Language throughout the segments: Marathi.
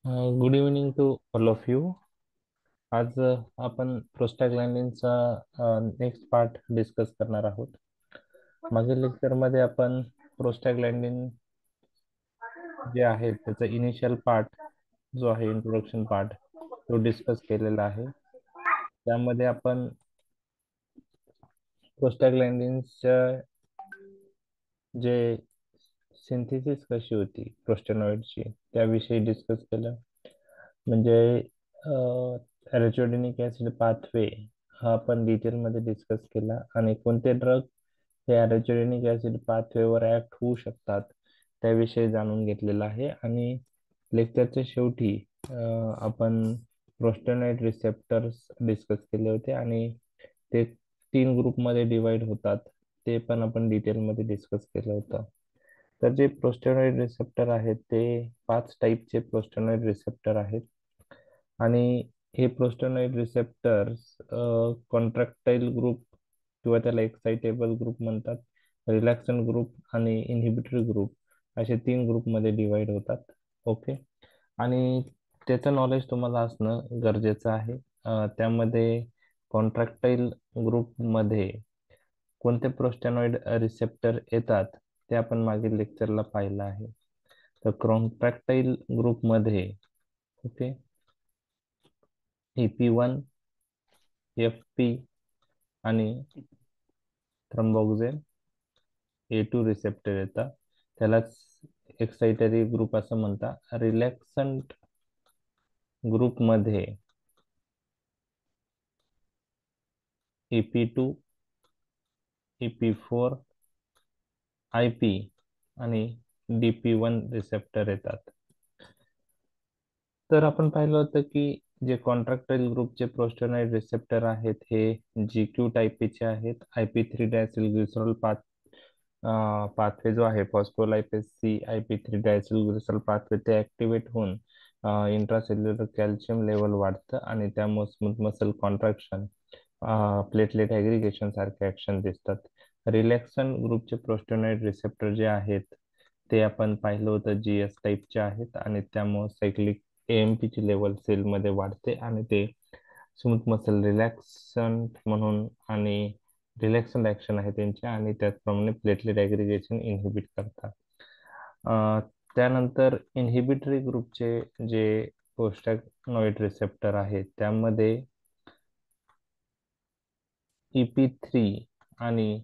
Good evening to all of you. आज आपण प्रोस्टाग्लॅंडिनचा नेक्स्ट पार्ट डिस्कस करणार आहोत. मागील लेक्चरमध्ये आपण प्रोस्टाग्लॅंडिन जे आहे त्याचा इनिशियल पार्ट जो आहे इंट्रोडक्शन पार्ट तो डिस्कस केलेला आहे. त्यामध्ये आपण प्रोस्टाग्लॅंडिनच्या जे सिंथेसिस कशी होती प्रोस्टेनॉइडची त्याविषयी डिस्कस केलं. म्हणजे ॲरेचिडोनिक ऍसिड पाथवे हा आपण डिटेलमध्ये डिस्कस केला आणि कोणते ड्रग हे ॲरेचिडोनिक ऍसिड पाथवेवर ऍक्ट होऊ शकतात त्याविषयी जाणून घेतलेला आहे. आणि लेक्चरच्या शेवटी आपण प्रोस्टेनॉइड रिसेप्टर्स डिस्कस केले होते आणि ते 3 ग्रुपमध्ये डिवाइड होतात ते पण आपण डिटेलमध्ये डिस्कस केलं होतं. तर जे प्रोस्टेनॉइड रिसेप्टर आहेत ते 5 टाईपचे प्रोस्टेनॉइड रिसेप्टर आहेत. आणि हे प्रोस्टेनॉइड रिसेप्टर्स कॉन्ट्रॅक्टाईल ग्रुप किंवा त्याला एक्साइटेबल ग्रुप म्हणतात, रिलॅक्सन ग्रुप आणि इन्हिबिटरी ग्रुप असे 3 ग्रुपमध्ये डिवाइड होतात. ओके. आणि त्याचं नॉलेज तुम्हाला असणं गरजेचं आहे. त्यामध्ये कॉन्ट्रॅक्टाईल ग्रुपमध्ये कोणते प्रोस्टेनॉइड रिसेप्टर येतात ते आपण मागील लेक्चरला पाहिलं आहे. तर कॉन्ट्रॅक्टाईल ग्रुपमध्ये ओके EP1, FP आणि थ्रम्बोक्सेन A2 रिसेप्टर येतात. त्यालाच एक्साइटरी ग्रुप असं म्हणतात. रिलॅक्संट ग्रुपमध्ये EP2, EP4, IP आणि DP1 रिसेप्टर येतात. तर आपण पाहिलं होतं की जे कॉन्ट्रॅक्टाईल ग्रुपचे प्रोस्टेनॉइड रिसेप्टर आहेत हे GQ टाईपचे आहेत. IP3 डायसिलग्लिसरॉल पाथवे जो आहे फॉस्फोलायपेस सी IP3 डायसिलग्लिसरॉल पाथवे ते ऍक्टिव्हेट होऊन इंट्रासेल्युलर कॅल्शियम लेवल वाढतं आणि त्यामुळे स्मूथ मसल कॉन्ट्रॅक्शन, प्लेटलेट ॲग्रिगेशन सारखे ऍक्शन दिसतात. रिलॅक्सन ग्रुपचे प्रोस्टेनॉइड रिसेप्टर जे आहेत ते आपण पाहिलं होतं GS टाईपचे आहेत आणि त्यामुळे सायक्लिक AMP ची लेवल सेलमध्ये वाढते आणि ते स्मूथ मसल रिलॅक्संट म्हणून आणि रिलॅक्संट ऍक्शन आहे त्यांचे आणि त्याचप्रमाणे प्लेटलेट ॲग्रिगेशन इन्हिबिट करतात. त्यानंतर इन्हिबिटरी ग्रुपचे जे प्रोस्टॅग्लॅंडिन रिसेप्टर आहेत त्यामध्ये EP3 आणि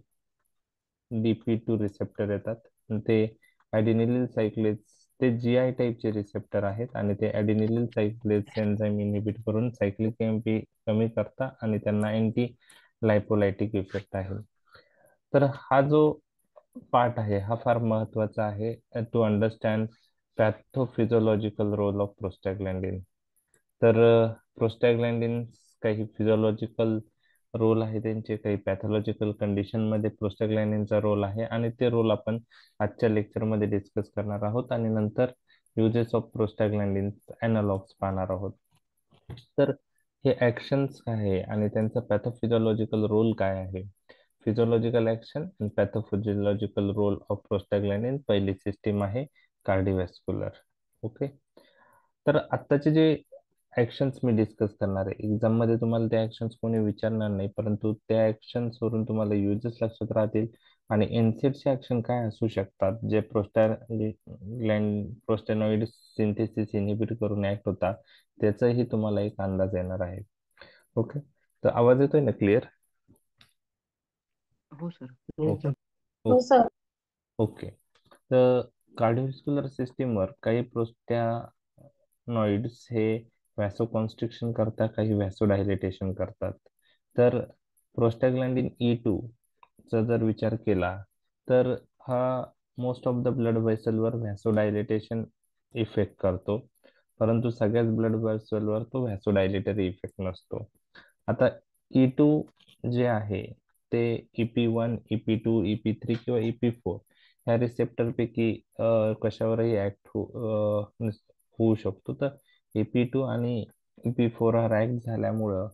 DP2 रिसेप्टर येतात. ते ॲडेनिलिल सायक्लेज ते GI टाईपचे रिसेप्टर आहेत आणि ते ॲडेनिलिल सायक्लेज एन्झाईम इनहिबिट करून सायक्लिक AMP कमी करतात आणि त्यांना अँटी लायपोलायटिक इफेक्ट आहे. तर हा जो पार्ट आहे हा फार महत्वाचा आहे टू अंडरस्टँड पॅथोफिजिओलॉजिकल रोल ऑफ प्रोस्टॅग्लॅंडिन. तर प्रोस्टॅग्लॅंडिन काही फिजिओलॉजिकल रोल आहे त्यांचे, काही पॅथॉलॉजिकल कंडिशन मध्ये प्रोस्टॅग्लॅंडिनचा रोल आहे आणि ते रोल आपण आजच्या लेक्चरमध्ये डिस्कस करणार आहोत आणि नंतर युजेस ऑफ प्रोस्टॅग्लॅंडिन अॅनालॉग्स पाहणार आहोत. तर हे ऍक्शन्स काय आहे आणि त्यांचा पॅथोफिजिओलॉजिकल रोल काय आहे. फिजिओलॉजिकल ऍक्शन आणि पॅथोफिजिओलॉजिकल रोल ऑफ प्रोस्टॅग्लॅंडिन पहिली सिस्टीम आहे कार्डिओव्हास्क्युलर. ओके. तर आत्ताचे जे ऍक्शन्स मी डिस्कस करणार आहे एक्झाम मध्ये तुम्हाला त्या ऍक्शन्स कोणी विचारणार नाही, परंतु त्या ऍक्शन्स वरून तुम्हाला युजेस लक्षात राहतील आणि एनसेडचे ऍक्शन काय असू शकतात जे प्रोस्टेनॉइड सिंथेसिस इनहिबिट करून ऍक्ट होतात त्याचाही तुम्हाला एक अंदाज येणार आहे. ओके. तर आवाज येतोय ना क्लिअर? हो सर. ओके. हो सर. ओके. तर कार्डिओव्हास्क्युलर सिस्टीमवर काही प्रोस्टॅनॉइड्स हे व्हॅसोकॉन्स्ट्रिक्शन करतात, काही व्हॅसोडायलेटेशन करतात. तर प्रोस्टॅग्लॅंडिन E2 चा जर विचार केला तर हा मोस्ट ऑफ द ब्लड व्हेसलवर व्हॅसोडायलेटेशन इफेक्ट करतो, परंतु सगळ्याच ब्लड व्हेसलवर तो व्हॅसोडायलेटरी इफेक्ट नसतो. आता E2 जे आहे ते EP1, EP2, EP3 किंवा EP4 ह्या रिसेप्टर पैकी कशावरही ऍक्ट होऊ शकतो. तर EP2 आणि EP4 हा ऍक्ट झाल्यामुळं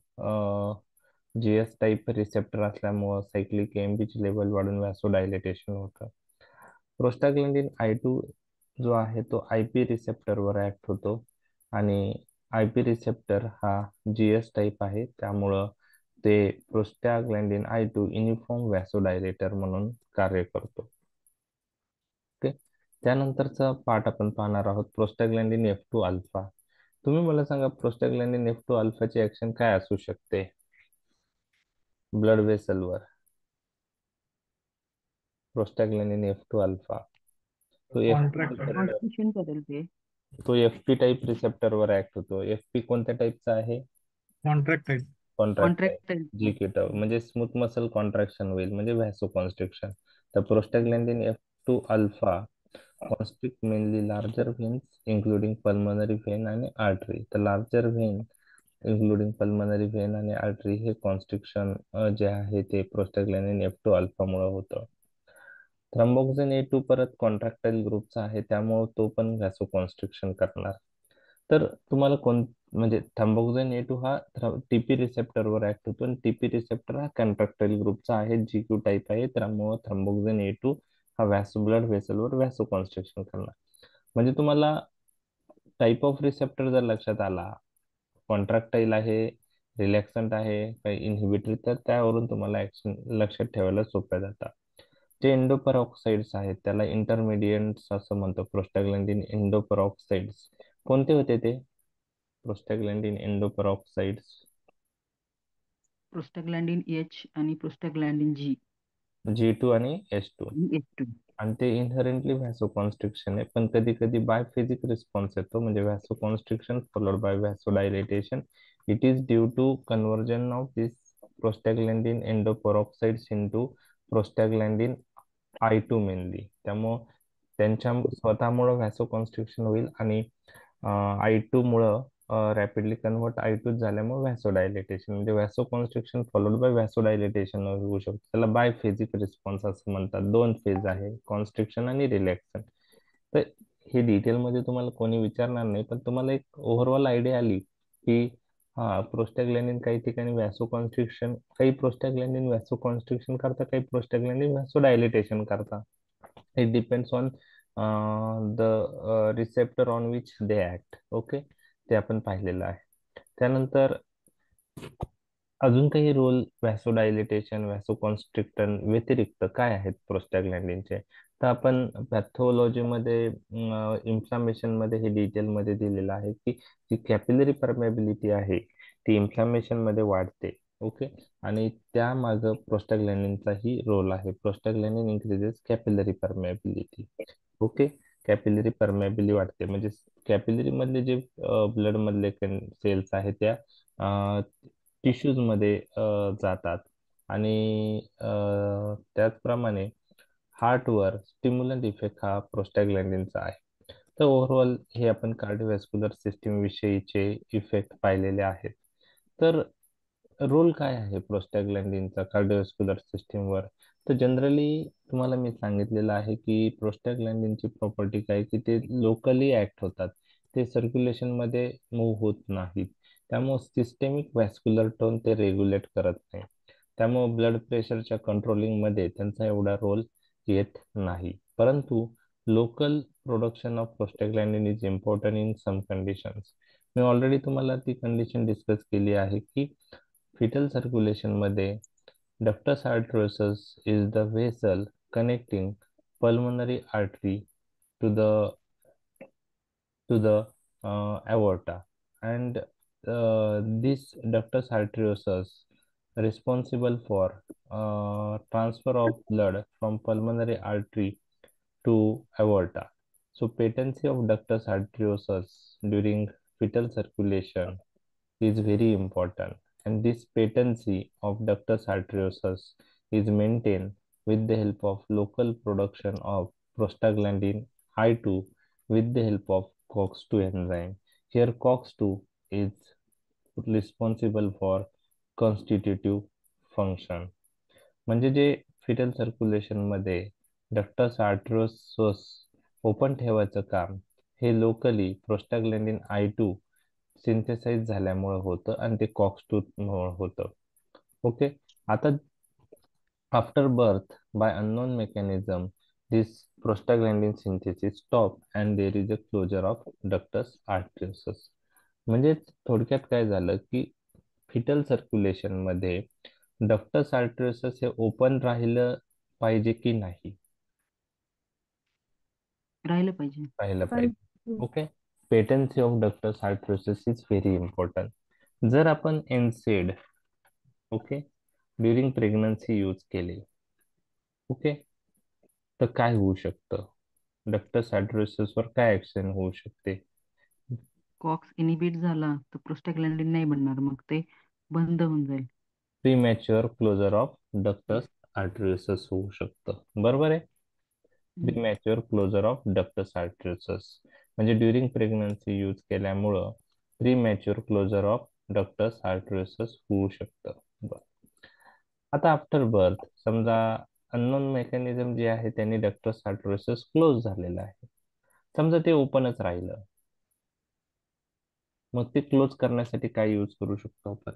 GS टाईप रिसेप्टर असल्यामुळं सायक्लिक AMP ची लेवल वाढून व्हॅसोडायलेटेशन होतं. प्रोस्टाग्लॅंडिन I2 जो आहे तो IP रिसेप्टरवर ऍक्ट होतो आणि आय पी रिसेप्टर हा GS टाईप आहे, त्यामुळं ते प्रोस्टाग्लॅंडिन I2 युनिफॉर्म व्हॅसोडायलेटर म्हणून कार्य करतो. ओके, त्यानंतरचा पार्ट आपण पाहणार आहोत प्रोस्टाग्लॅंडिन F2 अल्फा. तुम्ही मला सांगा प्रोस्टाग्लॅंडिन F2 अल्फाची ऍक्शन काय असू शकते ब्लड वेसलवर? प्रोस्टाग्लॅंडिन F2 अल्फा तो कॉन्ट्रॅक्ट कॉन्स्टिट्यूशन बदलते. तो FP टाईप रिसेप्टरवर ऍक्ट होतो. FP कोणत्या टाईपचा आहे? Contract type. Contract type. Contractile. GK type म्हणजे स्मूथ मसल कॉन्ट्रॅक्शन होईल म्हणजे व्हॅसो कॉन्स्ट्रिक्शन. तर prostaglandin F2 alpha constrict mainly larger veins including pulmonary vein आणि आर्टरी. तर larger vein including pulmonary vein आणि आर्टरी हे कॉन्स्ट्रिक्शन जे आहे ते प्रोस्टाग्लॅंडिन F2 अल्फा मुळे होतं. थ्रॉम्बोक्सिन A2 परत कॉन्ट्रॅक्टाईल ग्रुपचा आहे, त्यामुळे तो पण व्हॅसो कॉन्स्ट्रिक्शन करणार. तर तुम्हाला म्हणजे थ्रॉम्बोक्सिन A2 हा TP रिसेप्टरवर ऍक्ट होतो आणि TP रिसेप्टर हा कॉन्ट्रॅक्टाईल ग्रुपचा आहे, GQ टाईप आहे, त्यामुळे थ्रॉम्बोक्सिन A2 हा ब्लड व्हेसलवर व्हॅसो कॉन्स्ट्रिक्शन करणार. म्हणजे तुम्हाला टाईप ऑफ रिसेप्टर जर लक्षात आला, कॉन्ट्रॅक्टाईल आहे, रिलॅक्संट आहे, काही इन्हिबिटरी, तर त्यावरून तुम्हाला ऍक्शन लक्षात ठेवायला सोप्या जातात. जे एंडोपरऑक्साइड्स आहेत त्याला इंटरमिडिएट्स असं म्हणतो. प्रोस्टाग्लॅंडिन एंडोपरऑक्साइड्स कोणते होते ते? प्रोस्टाग्लॅंडिन एंडोपरऑक्साइड्स प्रोस्टाग्लॅंडिन H आणि प्रोस्टाग्लॅंडिन G2 आणि H2. H2. आणि ते इनहेरेंटली व्हॅसोकॉन्स्ट्रिक्शन आहे, पण कधी कधी बायफेजिक रिस्पॉन्स येतो, म्हणजे vasoconstriction followed by vasodilatation. It is due to conversion of this prostaglandin endoperoxides into prostaglandin I2 मेनली. त्यामुळं त्यांच्या स्वतःमुळं व्हॅसोकॉन्स्ट्रिक्शन होईल आणि I2 मुळं रॅपिडली कन्वर्ट I2 झाल्यामुळे व्हॅसोडायलेटेशन, म्हणजे व्हॅसोकॉन्स्ट्रिक्शन फॉलोड बाय व्हॅसोडायलेटेशन होऊ शकतो. त्याला बायफेजिक रिस्पॉन्स असं म्हणतात. दोन फेज आहे, कॉन्स्ट्रिक्शन आणि रिलॅक्सन. तर हे डिटेलमध्ये तुम्हाला कोणी विचारणार नाही, पण तुम्हाला एक ओव्हरऑल आयडिया आली की हा प्रोस्टाग्लॅंडिन काही ठिकाणी व्हॅसोकॉन्स्ट्रिक्शन, काही प्रोस्टाग्लॅंडिन व्हॅसोकॉन्स्ट्रिक्शन करतात, काही प्रोस्टाग्लॅंडिन व्हॅसोडायलेटेशन करतात. It depends on the receptor on which they act. Okay, ते आपण पाहिलेलं आहे. त्यानंतर अजून काही रोल व्हॅसोडायलेटेशन व्हॅसोकॉन्स्ट्रिक्टन व्यतिरिक्त काय आहेत प्रोस्टाग्लॅंडिनचे? तर आपण पॅथोलॉजीमध्ये इन्फ्लामेशन मध्ये हे डिटेलमध्ये दिलेलं आहे की जी कॅपिलरी परमेबिलिटी आहे ती इन्फ्लामेशन मध्ये वाढते. ओके, आणि त्यामागं प्रोस्टाग्लॅंडिनचाही रोल आहे. Prostaglandin increases capillary permeability. Okay, capillary permeability वाढते म्हणजे कॅपिलरी मधले जे ब्लड मधले सेल्स आहेत त्या टिश्यूज मध्ये जातात आणि त्याचप्रमाणे हार्टवर स्टिम्युलंट इफेक्ट हा प्रोस्टाग्लॅंडिनचा आहे. तर ओव्हरऑल हे आपण कार्डिओव्हॅस्क्युलर सिस्टीम विषयीचे इफेक्ट पाहिलेले आहेत. तर रोल काय आहे प्रोस्टाग्लॅंडिनचा कार्डिओव्हॅस्क्युलर सिस्टीमवर? तर जनरली तुम्हाला मी सांगितलेलं आहे की प्रोस्टाग्लॅंडिनची प्रॉपर्टी काय की ते लोकली ऍक्ट होतात, ते सर्क्युलेशन मध्ये मूव्ह होत नाहीत. त्यामुळे सिस्टेमिक व्हॅस्क्युलर टोन ते रेग्युलेट करत नाही. त्यामुळे ब्लड प्रेशरच्या कंट्रोलिंग मध्ये त्यांचा एवढा रोल येत नाही. परंतु local production of prostaglandin is important in some conditions. मी ऑलरेडी तुम्हाला ती कंडिशन डिस्कस केली आहे की fetal circulation मध्ये ductus arteriosus is the vessel connecting pulmonary artery to the aorta, and this ductus arteriosus responsible for transfer of blood from pulmonary artery to aorta. So patency of ductus arteriosus during fetal circulation is very important, and this patency of ductus arteriosus is maintained with the help of local production of prostaglandin I2 with the help of COX-2 enzyme. Here COX-2 is responsible for constitutive function. म्हणजे जे फिटल सर्क्युलेशन मध्ये डक्टस आर्टरोसस ओपन ठेवायचं काम हे लोकली प्रोस्टाग्लॅंडिन I2 सिंथेसाइज झाल्यामुळे होतं आणि ते कॉक्स 2 मुळे होतं. ओके, आता after birth bye unknown mechanism this prostaglandin synthesis stop and there is a closure of ductus arteriosus. म्हणजे थोडक्यात काय झालं की फिटल सर्क्युलेशन मध्ये डक्टस आर्टरियस हे ओपन राहिलं पाहिजे की नाही? राहिलं पाहिजे. राहिलं पाहिजे. Okay. Patency of ductus arteriosus is very important. जर आपण NSAID, okay, during pregnancy use केले, ओके, तर काय होऊ शकतं? डक्टस आर्टरियस वर काय ऍक्शन होऊ शकते? कॉक्स इनिबिट झाला तर प्रोस्टाग्लॅंडिन नाही बनणार, मग ते बंद होऊन जाईल. प्रीमॅच्युअर क्लोजर ऑफ डक्टस आर्टरियस होऊ शकतं, बरोबर आहे. हम्म. प्रीमॅच्युअर क्लोजर ऑफ डक्टस आर्टरियस म्हणजे ड्युरिंग प्रेग्नन्सी यूज केल्यामुळं प्रीमॅच्युअर क्लोजर ऑफ डक्टस आर्टरियस होऊ शकतं. बरं. आता आफ्टर बर्थ समजा अननोन मेकॅनिझम जे आहे त्यांनी डक्टस आर्टरियस क्लोज झालेलं आहे, समजा ते ओपनच राहिलं, मग ते क्लोज करण्यासाठी काय यूज करू शकतो आपण?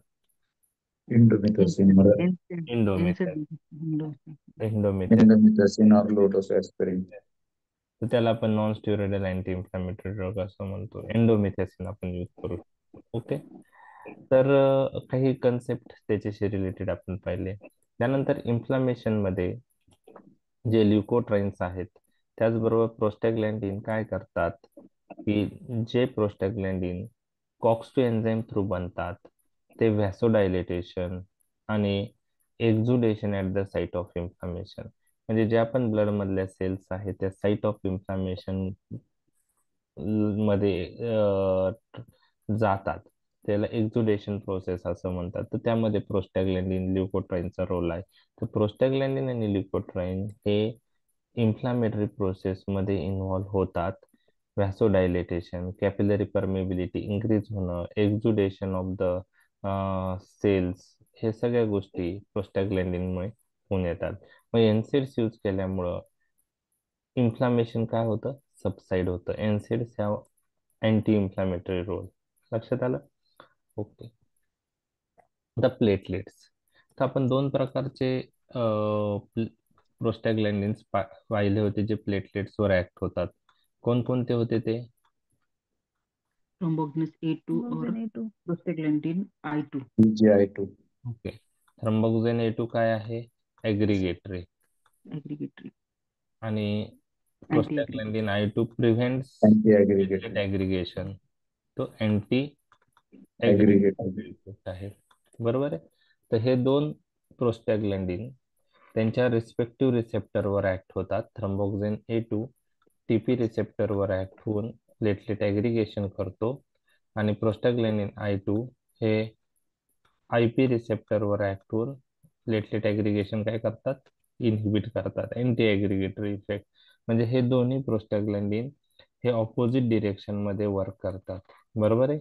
Indomethacin, इंडोमेथॅसिन. Encased. indomethacin or low-dose aspirin. तर त्याला आपण non steroidal anti inflammatory drug असं म्हणतो. एंडोमेथॅसिन आपण यूज करू शकतो. ओके. तर काही कन्सेप्ट त्याच्याशी रिलेटेड आपण पाहिले. त्यानंतर इन्फ्लामेशन मध्ये जे ल्युकोट्राईन्स आहेत, त्याचबरोबर प्रोस्टॅग्लॅन्डिन काय करतात की जे prostaglandin COX two enzyme through बनतात, ते व्हॅसोडायलेटेशन आणि exudation at the site of inflammation, म्हणजे ज्या पण ब्लड मधल्या सेल्स आहेत त्या साइट ऑफ इन्फ्लामेशन मध्ये जातात, त्याला एक्झुडेशन प्रोसेस असं म्हणतात. तर त्यामध्ये प्रोस्टॅग्लॅन्डिन ल्युकोट्राईनचा रोल आहे. तर प्रोस्टॅग्लॅन्डिन आणि ल्युकोट्राईन हे इन्फ्लामेटरी प्रोसेस मध्ये इन्व्हॉल्व्ह होतात. व्हॅसोडायलेटेशन, कॅपिलरी परमेबिलिटी इन्क्रीज होणं, एक्झुडेशन ऑफ द सेल्स, हे सगळ्या गोष्टी प्रोस्टॅग्लॅन्डिनमुळे होऊन येतात. मग एनसेड्स यूज केल्यामुळं इन्फ्लामेशन काय होतं? सबसाइड होतं. एनसेड्स ह्या अँटी इन्फ्लामेटरी रोल. लक्षात आलं? ओके. The platelets. तर आपण दोन प्रकारचे प्रोस्टॅग्लॅन्डिन्स पाहिले होते जे प्लेटलेट्सवर ऍक्ट होतात. कोणकोणते होते ते? थ्रोम्बोकिनेस A2 और prostaglandin I2. PGI2. Okay. Thromboxane A two काय आहे? ऍग्रिगेटरी. एग्रीगेटरी. आणि anti aggregatory. Prostaglandin I two prevents platelet Anti-aggregatory. Aggregation. तो अँटी Aggregatory. ऍग्रिगेट आहे, बरोबर आहे. तर हे दोन प्रोस्टॅग्लॅन्डिन त्यांच्या रिस्पेक्टिव्ह रिसेप्टरवर ऍक्ट होतात. थ्रोम्बोक्सिन ए टू टीपी रिसेप्टरवर ऍक्ट होऊन प्लेटलेट ऍग्रिगेशन करतो आणि प्रोस्टाग्लॅंडिन आय टू हे आय पी रिसेप्टरवर ऍक्ट होऊन प्लेटलेट ऍग्रिगेशन काय करतात? इनहिबिट करतात. Anti aggregatory effect. म्हणजे हे दोन्ही प्रोस्टाग्लॅंडिन हे ऑपोजिट डिरेक्शन मध्ये वर्क करतात, बरोबर आहे.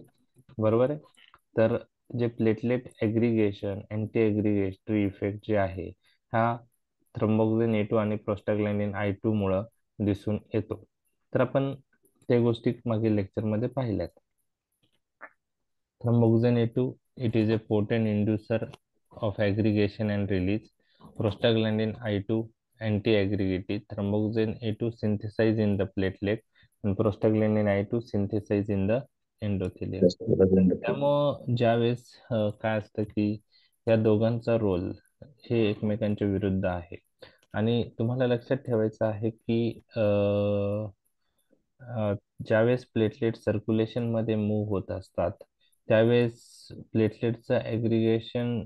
बरोबर आहे. तर जे प्लेटलेट ऍग्रिगेशन अँटी ऍग्रिगेटरी इफेक्ट जे आहे हा थ्रोम्बोक्सिन ए टू आणि प्रोस्टाग्लॅंडिन आय टू मुळे दिसून येतो. तर आपण त्या गोष्टी मागील लेक्चरमध्ये पाहिल्यात. Thromboxane A2, it is a potent inducer of aggregation and release. Prostaglandin I2, anti-aggregative. Thromboxane A2 synthesized in the platelet and prostaglandin I2 synthesized in the endothelium. Just the endothelium. त्यामुळं ज्यावेळेस काय असतं की या दोघांचा रोल हे एकमेकांच्या विरुद्ध आहे आणि तुम्हाला लक्षात ठेवायचं आहे की ज्यावेळेस प्लेटलेट सर्क्युलेशन मध्ये मूव्ह होत असतात त्यावेळेस प्लेटलेटचं ऍग्रिगेशन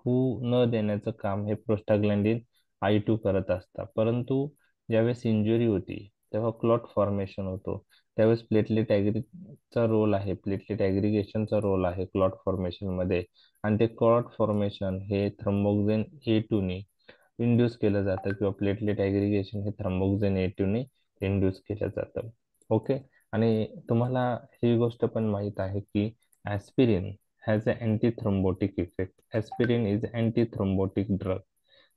होऊ न देण्याचं काम हे प्रोस्टाग्लॅंडिन आय टू करत असतात. परंतु ज्यावेळेस इंजुरी होती तेव्हा क्लॉट फॉर्मेशन होतो, त्यावेळेस प्लेटलेट चा रोल आहे, प्लेटलेट ऍग्रिगेशनचा रोल आहे क्लॉट फॉर्मेशन मध्ये. आणि ते क्लॉट फॉर्मेशन हे थ्रोम्बोक्सिन ए टू ने इंड्यूस केलं जातं किंवा प्लेटलेट ऍग्रिगेशन हे थ्रोम्बोक्सिन ए टू ने इंड्यूस केलं जातं. ओके. आणि तुम्हाला ही गोष्ट पण माहित आहे की aspirin has a anti thrombotic effect. Aspirin is anti thrombotic drug.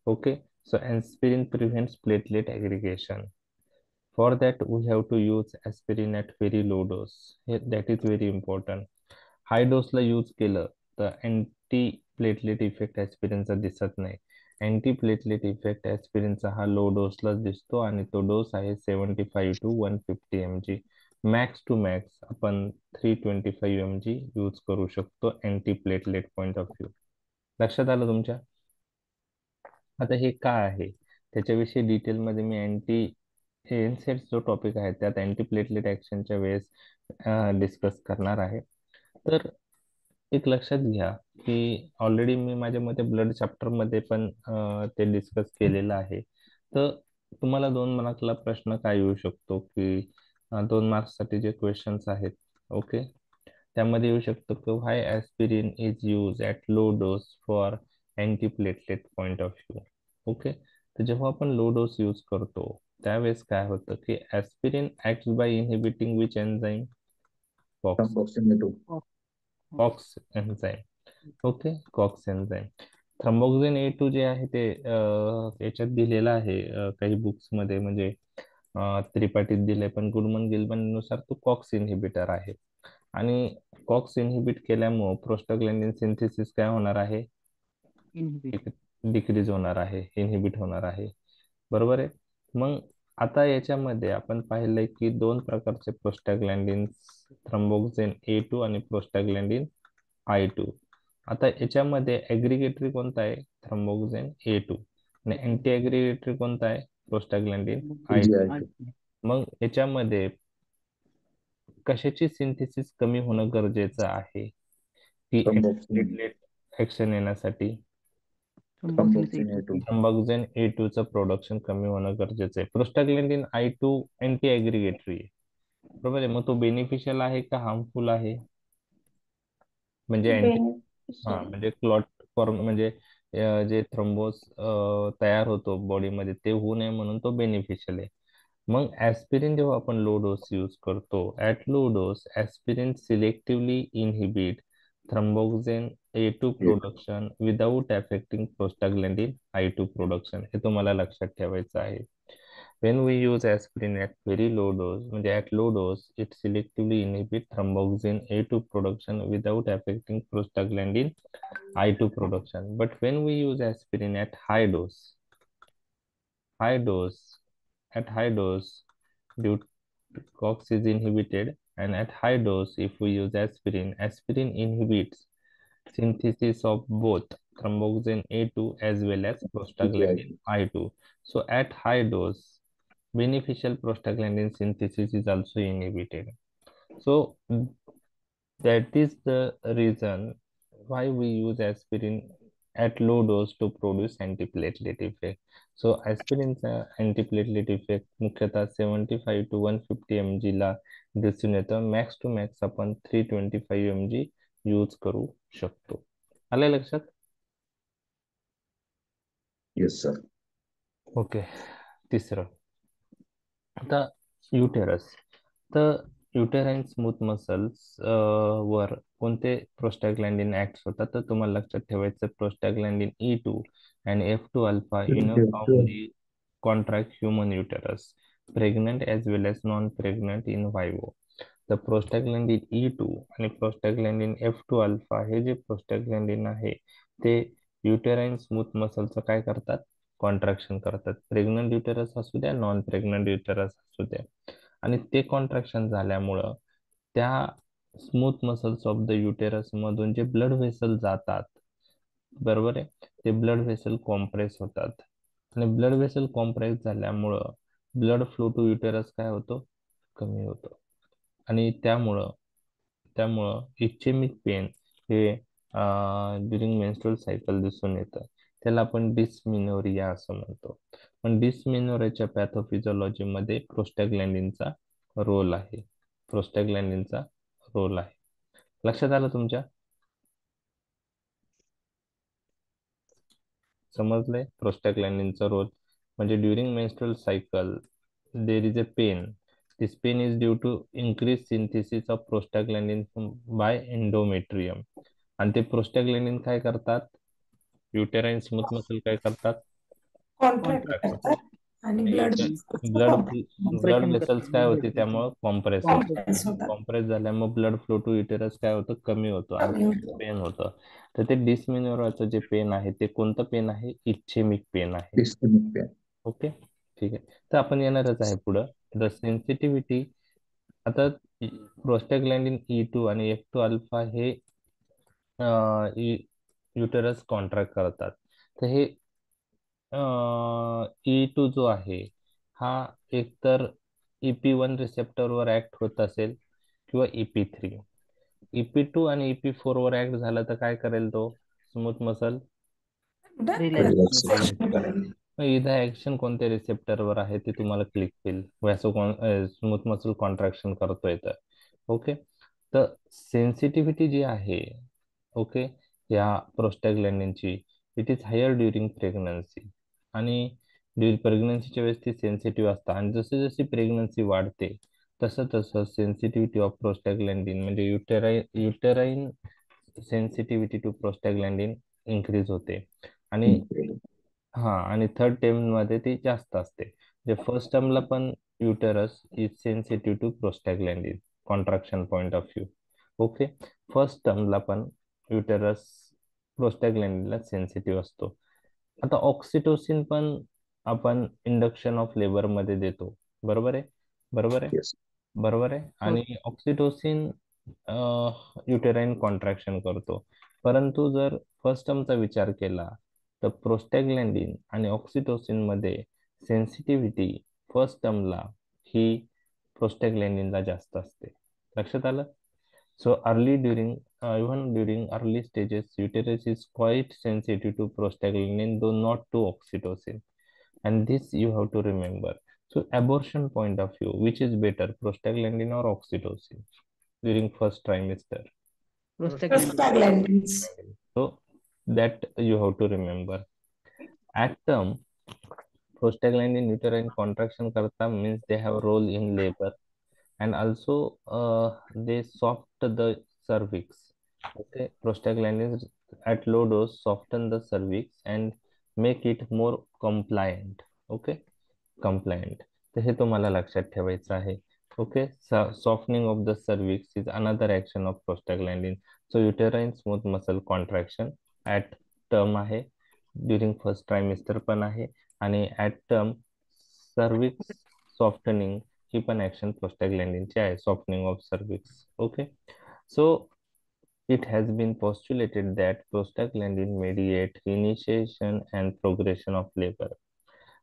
Okay. So aspirin prevents platelet aggregation. For that, we have to use aspirin at very low dose. That is very important. High डोसला यूज केलं तर अँटी प्लेटलेट इफेक्ट ऍस्पिरिनचा दिसत नाही. अँटी प्लेटलेट इफेक्ट ऍस्पिरिनचा हा लो डोसलाच दिसतो आणि तो डोस आहे 75 to 150 mg. Max to max आपण 325 mg यूज करू शकतो anti platelet point of view. लक्षात आलं तुमच्या? आता हे काय आहे त्याच्याविषयी डिटेलमध्ये मी एनसेट जो टॉपिक आहे त्यात अँटी प्लेटलेट ऍक्शनच्या वेळेस डिस्कस करणार आहे. तर एक लक्षात घ्या की ऑलरेडी मी माझ्या मते ब्लड चॅप्टरमध्ये पण ते डिस्कस केलेलं आहे. तर तुम्हाला 2 मार्कला प्रश्न काय येऊ शकतो की 2 मार्क्ससाठी जे क्वेश्चन्स आहेत, ओके, त्यामध्ये येऊ शकतो की why aspirin is use at low dose for antiplatelet point of view. Okay, तर जेव्हा आपण लो डोस यूज करतो त्यावेळेस काय होतं की aspirin act by inhibiting which enzyme? COX. Thromboxane 2. COX enzyme. Okay, COX enzyme. Thromboxane A2 जे आहे ते याच्यात दिलेलं आहे काही बुक्समध्ये, म्हणजे त्रिपाठीत दिले, पण गुडमन गिल्मन नुसार तो कॉक्स इन्हिबिटर आहे. आणि कॉक्स इन्हिबिट केल्यामुळं प्रोस्टाग्लॅंडिन सिंथेसिस काय होणार आहे? इनहिबिट. डिक्रीज होणार आहे, इन्हिबिट होणार आहे. बरोबर आहे. मग आता याच्यामध्ये आपण पाहिलंय की 2 प्रकारचे प्रोस्टाग्लॅंडिन, थ्रम्बोक्सिन A2 आणि प्रोस्टाग्लॅंडिन I2. आता याच्यामध्ये ऍग्रिगेटरी कोणता आहे? थ्रम्बोक्सिन A2. आणि अँटी ऍग्रिगेटरी कोणता आहे? Prostaglandin I2. TGI2. मग याच्यामध्ये कशाची सिंथेसिस कमी होणं गरजेचं आहे की Thromboxane. प्लेटलेट ऍक्शन येण्यासाठी? Thromboxane A2. थ्रम्बोक्सिन A2 चं प्रोडक्शन कमी होणं गरजेचं आहे. प्रोस्टाग्लॅंडिन I2 अँटी ऍग्रिगेटरी आहे, बरोबर आहे. मग तो बेनिफिशियल आहे का हार्मफुल आहे? म्हणजे बेनिफिशियल. म्हणजे क्लॉट फॉर्म, म्हणजे जे थ्रोम्बोस तयार होतो बॉडीमध्ये ते होऊ नये म्हणून तो बेनिफिशियल आहे. मग ऍस्पिरिन जेव्हा आपण लो डोस यूज करतो, at low dose aspirin selectively inhibit thromboxane A2 production without affecting prostaglandin I2 production. हे तुम्हाला लक्षात ठेवायचं आहे. When we use aspirin at very low dose, म्हणजे at low dose, it selectively inhibit thromboxane A2 production without affecting prostaglandin I2 production. But when we use aspirin at high dose, at high dose, due to COX is inhibited, and at high dose, if we use aspirin, aspirin inhibits synthesis of both thromboxane A2 as well as prostaglandin TGI2. I2. So at high dose, beneficial prostaglandin synthesis is also inhibited. So that is the reason why we use aspirin at low dose to produce antiplatelet effect. So aspirinचा antiplatelet effect मुख्यतः 75 to 150 mg ला दिसून येतं. मॅक्स टू मॅक्स आपण 325 mg यूज करू शकतो. आलं लक्षात? Yes, sir. ओके. तिसरं, आता युटेरस. तर युटेराईन स्मूथ मसल्स वर कोणते प्रोस्टाग्लॅंडिन ऍक्ट होतात? तर तुम्हाला लक्षात ठेवायचं prostaglandin E2 and F2 alpha uniformly contract human uterus, pregnant as well as non-pregnant in vivo. तर प्रोस्टाग्लॅंडिन E2 आणि प्रोस्टाग्लॅंडिन F2 अल्फा हे जे प्रोस्टाग्लॅंडिन आहे ते युटेराईन स्मूथ मसलचं काय करतात? कॉन्ट्रॅक्शन करतात. प्रेग्नंट युटेरस असू द्या, नॉन प्रेग्नंट युटेरस असू द्या. आणि ते कॉन्ट्रॅक्शन झाल्यामुळं त्या smooth muscles of the uterus मधून जे ब्लड व्हेसल जातात, बरोबर आहे, ते ब्लड व्हेसल कॉम्प्रेस होतात. आणि ब्लड व्हेसल कॉम्प्रेस झाल्यामुळं ब्लड फ्लो टू युटेरस काय होतो? कमी होतो. आणि त्यामुळं त्यामुळं इच्छेमिक पेन हे ड्युरिंग मेन्स्ट्रुअल सायकल दिसून येतं. त्याला आपण डिस्मिनोरिया असं म्हणतो. पण डिस्मिनोरियाच्या पॅथोफिजिओलॉजीमध्ये प्रोस्टॅग्लॅंडिनचा रोल आहे. लक्षात आलं तुमच्या? समजलंय प्रोस्टॅग्लॅंडिनचा रोल? म्हणजे during menstrual cycle there is a pain. This pain is due to increase synthesis of prostaglandin by endometrium. आणि ते प्रोस्टॅग्लॅंडिन काय करतात? युटेराईन स्मूथ मसल काय करतात? कॉन्ट्रॅक्ट कॉन्ट्रॅक्ट होतात. करतात आणि ब्लड ब्लड ब्लड वेसल्स काय होते? त्यामुळे कॉम्प्रेस होते. कॉम्प्रेस होतात. कॉम्प्रेस झाल्यामुळे ब्लड फ्लो टू युटेरस काय होतं? कमी होतं आणि कमी होतो. पेन होतं. तर ते डिस्मिनोरियाचं जे पेन आहे ते कोणतं पेन आहे? इच्छेमिक पेन आहे. Ischemic pain. ओके, ठीक आहे. तर आपण येणारच आहे पुढं. द सेन्सिटिव्हिटी आता प्रोस्टॅग्लॅन्डिन E2 आणि F2 अल्फा हे युटेरस कॉन्ट्रॅक्ट करतात. तर हे E2 जो आहे हा एकतर EP1 रिसेप्टरवर ऍक्ट होत असेल किंवा EP3. EP2 आणि EP4 वर ऍक्ट झाला तर काय करेल तो स्मूथ मसल रिलॅक्स. मग इथं ऍक्शन कोणत्या रिसेप्टरवर आहे ते तुम्हाला क्लिक होईल वॅसो स्मूथ मसल कॉन्ट्रॅक्शन करतोय तर ओके. तर सेन्सिटिव्हिटी जी आहे ओके या प्रोस्टॅग्लॅन्डिनची it is higher during pregnancy आणि प्रेग्नन्सीच्या वेळेस ती सेन्सिटिव्ह असतात आणि जशी जशी प्रेग्नन्सी वाढते तसं तसं सेन्सिटिव्हिटी ऑफ प्रोस्टॅग्लॅन्डिन म्हणजे युटेराईन सेन्सिटिव्हिटी टू प्रोस्टॅग्लॅन्डिन इन्क्रीज होते आणि आणि थर्ड टर्म मध्ये ती जास्त असते. जे फर्स्ट टर्मला पण uterus is sensitive to prostaglandin contraction point of view okay. First टर्मला पण युटेरस प्रोस्टॅग्लॅन्डिनला सेन्सिटिव्ह असतो. आता ऑक्सिटोसिन पण आपण इंडक्शन ऑफ लेबर मध्ये देतो. बरोबर आहे बरोबर आहे Yes. बरोबर आहे. हो. आणि ऑक्सिटोसिन युटेराईन कॉन्ट्रॅक्शन करतो. परंतु जर फर्स्ट टर्मचा विचार केला तर प्रोस्टॅग्लॅन्डिन आणि ऑक्सिटोसिन मध्ये सेन्सिटिव्हिटी फर्स्ट टर्मला ही प्रोस्टॅग्लॅन्डिनला जास्त असते. लक्षात आलं. So early during even during early stages uterus is quite sensitive to prostaglandin though not to oxytocin and this you have to remember. So abortion point of view, which is better, prostaglandin or oxytocin during first trimester? प्रोस्टॅग्लॅन्डिन. So that you have to remember. At term, prostaglandin uterine contraction karta means they have role in labor and also they soft the cervix. Okay, prostaglandins at low dose soften the cervix and make it more compliant. Okay, compliant. तर हे तुम्हाला लक्षात ठेवायचं आहे. Okay. Softening of the cervix is another action of prostaglandin. So uterine smooth muscle contraction at term आहे ड्युरिंग फर्स्ट ट्रायमिस्टर पण आहे आणि ऍट टर्म सर्विक्स सॉफ्टनिंग ही पण ऍक्शन प्रोस्टॅग्लॅन्डिनची आहे softening of cervix. Okay. So it has been postulated that prostaglandin mediate initiation and progression of labor.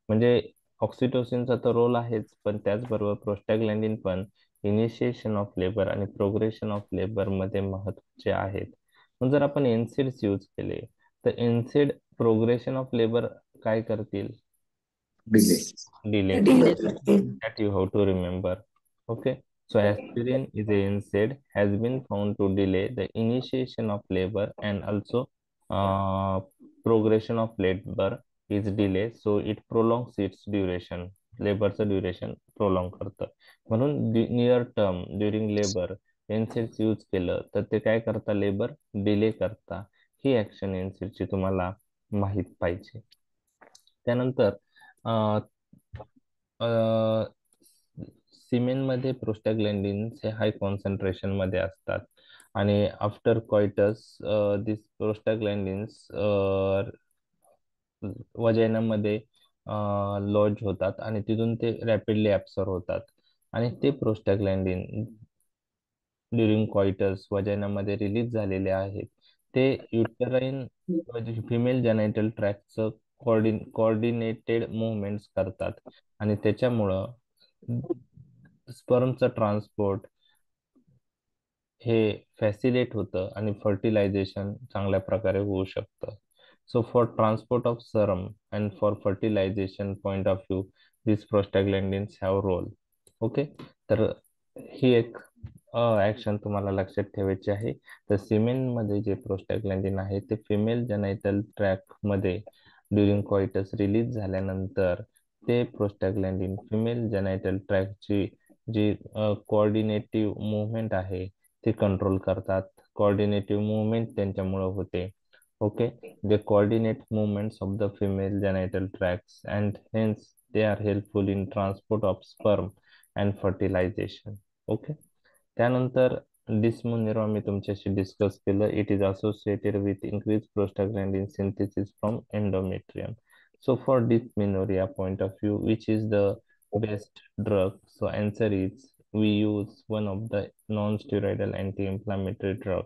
म्हणजे ऑक्सिटोसिनचा तर रोल आहेच पण त्याचबरोबर प्रोस्टॅग्लॅन्डिन पण इनिशिएशन ऑफ लेबर आणि प्रोग्रेशन ऑफ लेबर मध्ये महत्वाचे आहेत. मग जर आपण एनसेड्स यूज केले तर एनसेड प्रोग्रेशन ऑफ लेबर काय करतील Delay. Delay Delay. that you have to remember. Okay, so aspirin is a NSAID has been found to delay the initiation of labor and also progression of labor is delay, so it prolongs its duration. लेबरचं ड्युरेशन प्रोलॉंग करतं म्हणून near term during labour NSAIDs use केलं तर ते काय करता लेबर डिले करता. ही ऍक्शन एनसेडची तुम्हाला माहित पाहिजे. त्यानंतर सिमेनमध्ये प्रोस्टॅग्लॅन्डिन्स हे हाय कॉन्सन्ट्रेशन मध्ये असतात आणि आफ्टर कॉइटस दिस प्रोस्टॅग्लॅन्डिन्स वजैनामध्ये लॉज होतात आणि तिथून ते रॅपिडली ऍब्सॉर्ब होतात आणि ते प्रोस्टॅग्लॅन्डिन ड्युरिंग कॉइटस वजैनामध्ये रिलीज झालेले आहेत. ते युटराईन फिमेल जेनायटल ट्रॅक्टचं कोऑर्डिनेटेड मुवमेंट्स करतात आणि त्याच्यामुळं स्पर्मचं ट्रान्सपोर्ट हे फॅसिलेट होतं आणि फर्टिलायझेशन चांगल्या प्रकारे होऊ शकतं. So for transport of sperm and for fertilization point of view this prostaglandins have role. Okay. तर ही एक ऍक्शन तुम्हाला लक्षात ठेवायची आहे. तर सिमेनमध्ये जे प्रोस्टॅग्लॅन्डिन आहे ते फिमेल जेनायटल ट्रॅक मध्ये ड्युरिंग कॉइटस रिलीज झाल्यानंतर ते प्रोस्टॅग्लॅन्डिन फिमेल जेनायटल ट्रॅकची जी कोऑर्डिनेटिव्ह मुवमेंट आहे ते कंट्रोल करतात. कोऑर्डिनेटिव्ह मुवमेंट त्यांच्यामुळे होते. Okay. The coordinate movements of the female genital tracts and hence they are helpful in transport of sperm and fertilization. Okay. त्यानंतर डिस्मोनिरा मी तुमच्याशी डिस्कस केलं. It is associated with increase prostaglandin synthesis from endometrium. So for dysmenorrhoea point of view which is the best drug? So answer is we use one of the non-steroidal anti-inflammatory drug.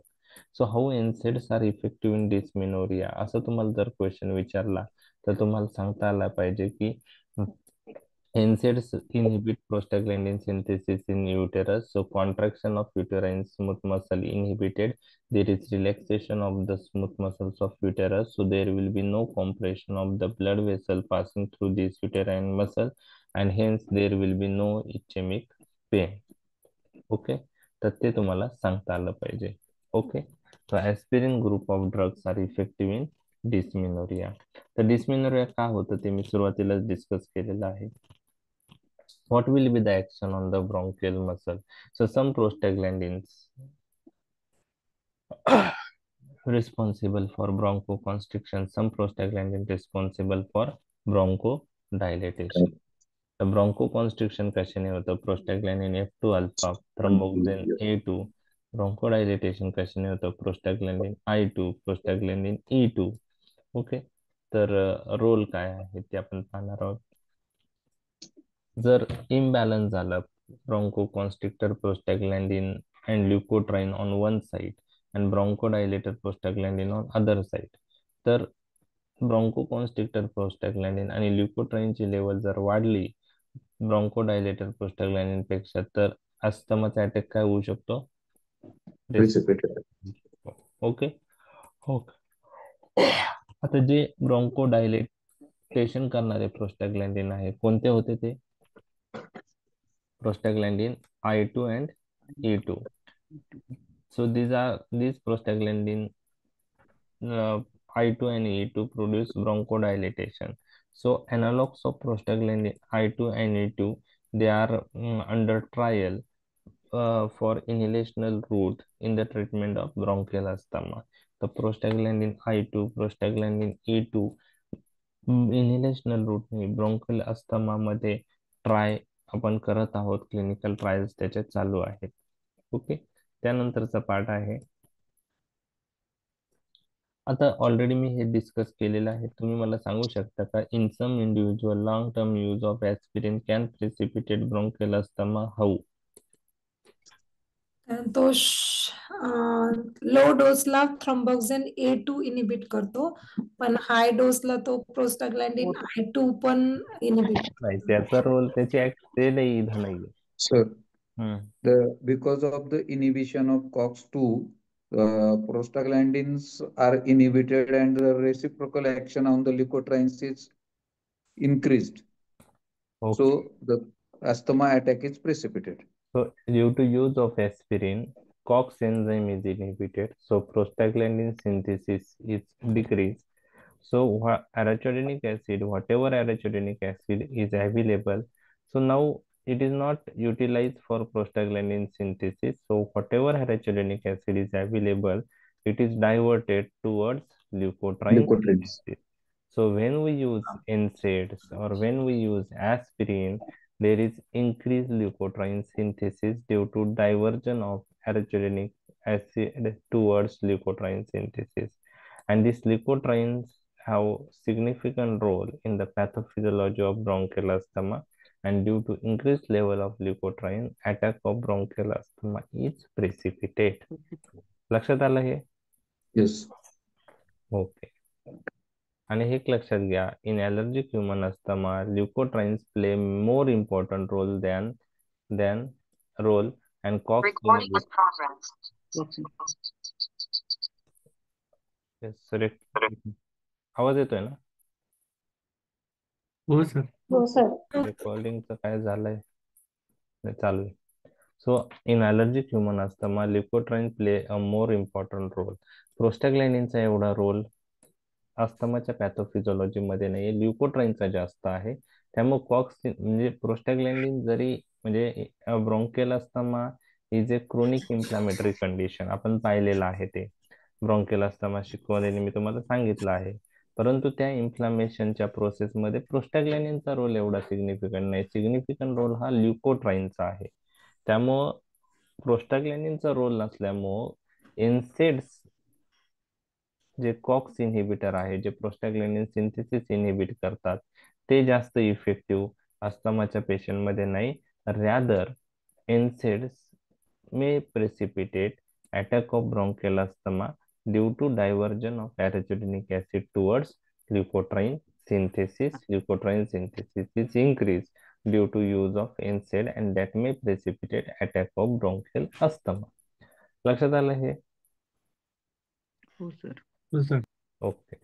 So how NSAIDs are effective in dysmenorrhea, असं तुम्हाला जर क्वेश्चन विचारला तर तुम्हाला सांगता आला पाहिजे की NSAIDs inhibit prostaglandin synthesis in uterus. So contraction of uterine smooth muscle inhibited. There is relaxation of the smooth muscles of uterus. So there will be no compression of the blood vessel passing through this uterine muscle, and hence there will be no ischemic pain. Okay, तर ते तुम्हाला सांगता आलं पाहिजे. Okay, so aspirin group of drugs are effective in dysmenorrhea. तर डिस्मेनोरिया का होतं ते मी सुरुवातीलाच डिस्कस केलेलं आहे. What will be the action on the bronchial muscle? So some prostaglandins responsible for bronchoconstriction, some prostaglandin responsible for bronchodilation. The bronchoconstriction कशाने होतं? प्रोस्टॅग्लॅन्डिन F2 अल्फा, थ्रोम्बोक्सिन A2. ब्रोंकोडायलेटेशन कशाने होतं? प्रोस्टॅग्लॅन्डिन I2, प्रोस्टॅग्लॅन्डिन E2. ओके, तर रोल काय आहे ते आपण पाहणार आहोत. जर इम्बॅलन्स झालं bronchoconstrictor prostaglandin and leukotriene on one side and bronchodilator prostaglandin on other side, तर ब्रोंकोकॉन्स्ट्रिक्टर प्रोस्टॅग्लॅन्डिन आणि ल्युकोट्राईनची लेवल जर वाढली ब्रोंकोडायलेटर प्रोस्टॅग्लॅन्डिन पेक्षा, तर अस्थमाचा अटॅक काय होऊ शकतो? Precipitated. ओके, आता जे ब्रोंकोडायलेटेशन करणारे प्रोस्टॅग्लॅन्डिन आहे कोणते होते ते? प्रोस्टॅग्लॅन्डिन I2 and E2. So these prostaglandin I2 and E2 produce bronchodilation. So analogs of prostaglandin I2 and E2, they are under trial for inhalational route in the treatment of bronchial asthma. The prostaglandin I2, prostaglandin E2 inhalational रूटने ब्रोंकियल अस्थमा मध्ये ट्राय आपण करत आहोत. क्लिनिकल ट्रायल्स त्याचे चालू आहेत. ओके, त्यानंतरचा पार्ट आहे. आता ऑलरेडी मी हे डिस्कस केलेलं आहे. तुम्ही मला सांगू शकता का, in some individual long term use of aspirin can precipitate bronchial asthma? How? तो लो डोसला थ्रोम्बोक्सिन A2 इनिबिट करतो, पण हाय डोसला तो प्रोस्टाग्लॅन्डिन I2 पण इनिबिट. नाही, त्याचा रोल त्याची ते नाही इथं नाहीये. Sir, because of the inhibition of COX-2, prostaglandins are inhibited and the reciprocal action on the leukotrienes is increased. Okay. So the asthma attack is precipitated. So due to use of aspirin, COX enzyme is inhibited, so prostaglandin synthesis is decreased. So arachidonic acid, whatever arachidonic acid is available, so now it is not utilized for prostaglandin synthesis. So whatever arachidonic acid is available, it is diverted towards leukotriene Leukotrienes. synthesis. So when we use NSAIDs or when we use aspirin, there is increased leukotriene synthesis due to diversion of arachidonic acid towards leukotriene synthesis. And these leukotrienes have significant role in the pathophysiology of bronchial asthma, and due to increased level of leukotriene, attack of bronchial asthma is precipitate. लक्षात आलं हे? Yes. ओके, आणि हे लक्षात घ्या, in allergic human asthma leukotrienes play more important role than role and COX आवाज येतोय ना? हो सर. हो सर. रेकॉर्डिंगचं काय झालंय? चालू आहे. So in allergic human asthma, leukotriene play a more important role. प्रोस्टॅग्लॅन्डिनचा एवढा रोल अस्थमाच्या पॅथोफिजिओलॉजी मध्ये नाही, ल्युकोट्राईनचा जास्त आहे. त्यामुळे कॉक्स म्हणजे प्रोस्टॅग्लॅन्डिन जरी म्हणजे bronchial asthma is a chronic inflammatory condition, आपण पाहिलेलं आहे ते ब्रोंकियल अस्थमा शिकवलेले मी तुम्हाला सांगितलं आहे. परंतु त्या इन्फ्लामेशनच्या प्रोसेसमध्ये प्रोस्टॅग्लॅन्डिनचा रोल एवढा सिग्निफिकंट नाही. सिग्निफिकंट रोल हा ल्युकोट्राईनचा आहे. त्यामुळं प्रोस्टाग्लॅन्डिनचा रोल नसल्यामुळं एनसेड्स जे कॉक्स इन्हिबिटर आहे, जे प्रोस्टाग्लॅन्डिन सिंथेसिस इन्हिबिट करतात, ते जास्त इफेक्टिव्ह अस्थमाच्या पेशंटमध्ये नाही. Rather NSAIDs may precipitate attack of bronchial asthma due to diversion of arachidonic acid towards leukotriene synthesis. Leukotriene synthesis is increased due to use of NSAID and that may precipitate attack of bronchial asthma. लक्षात आलं हे? हो सर. हो सर. ओके.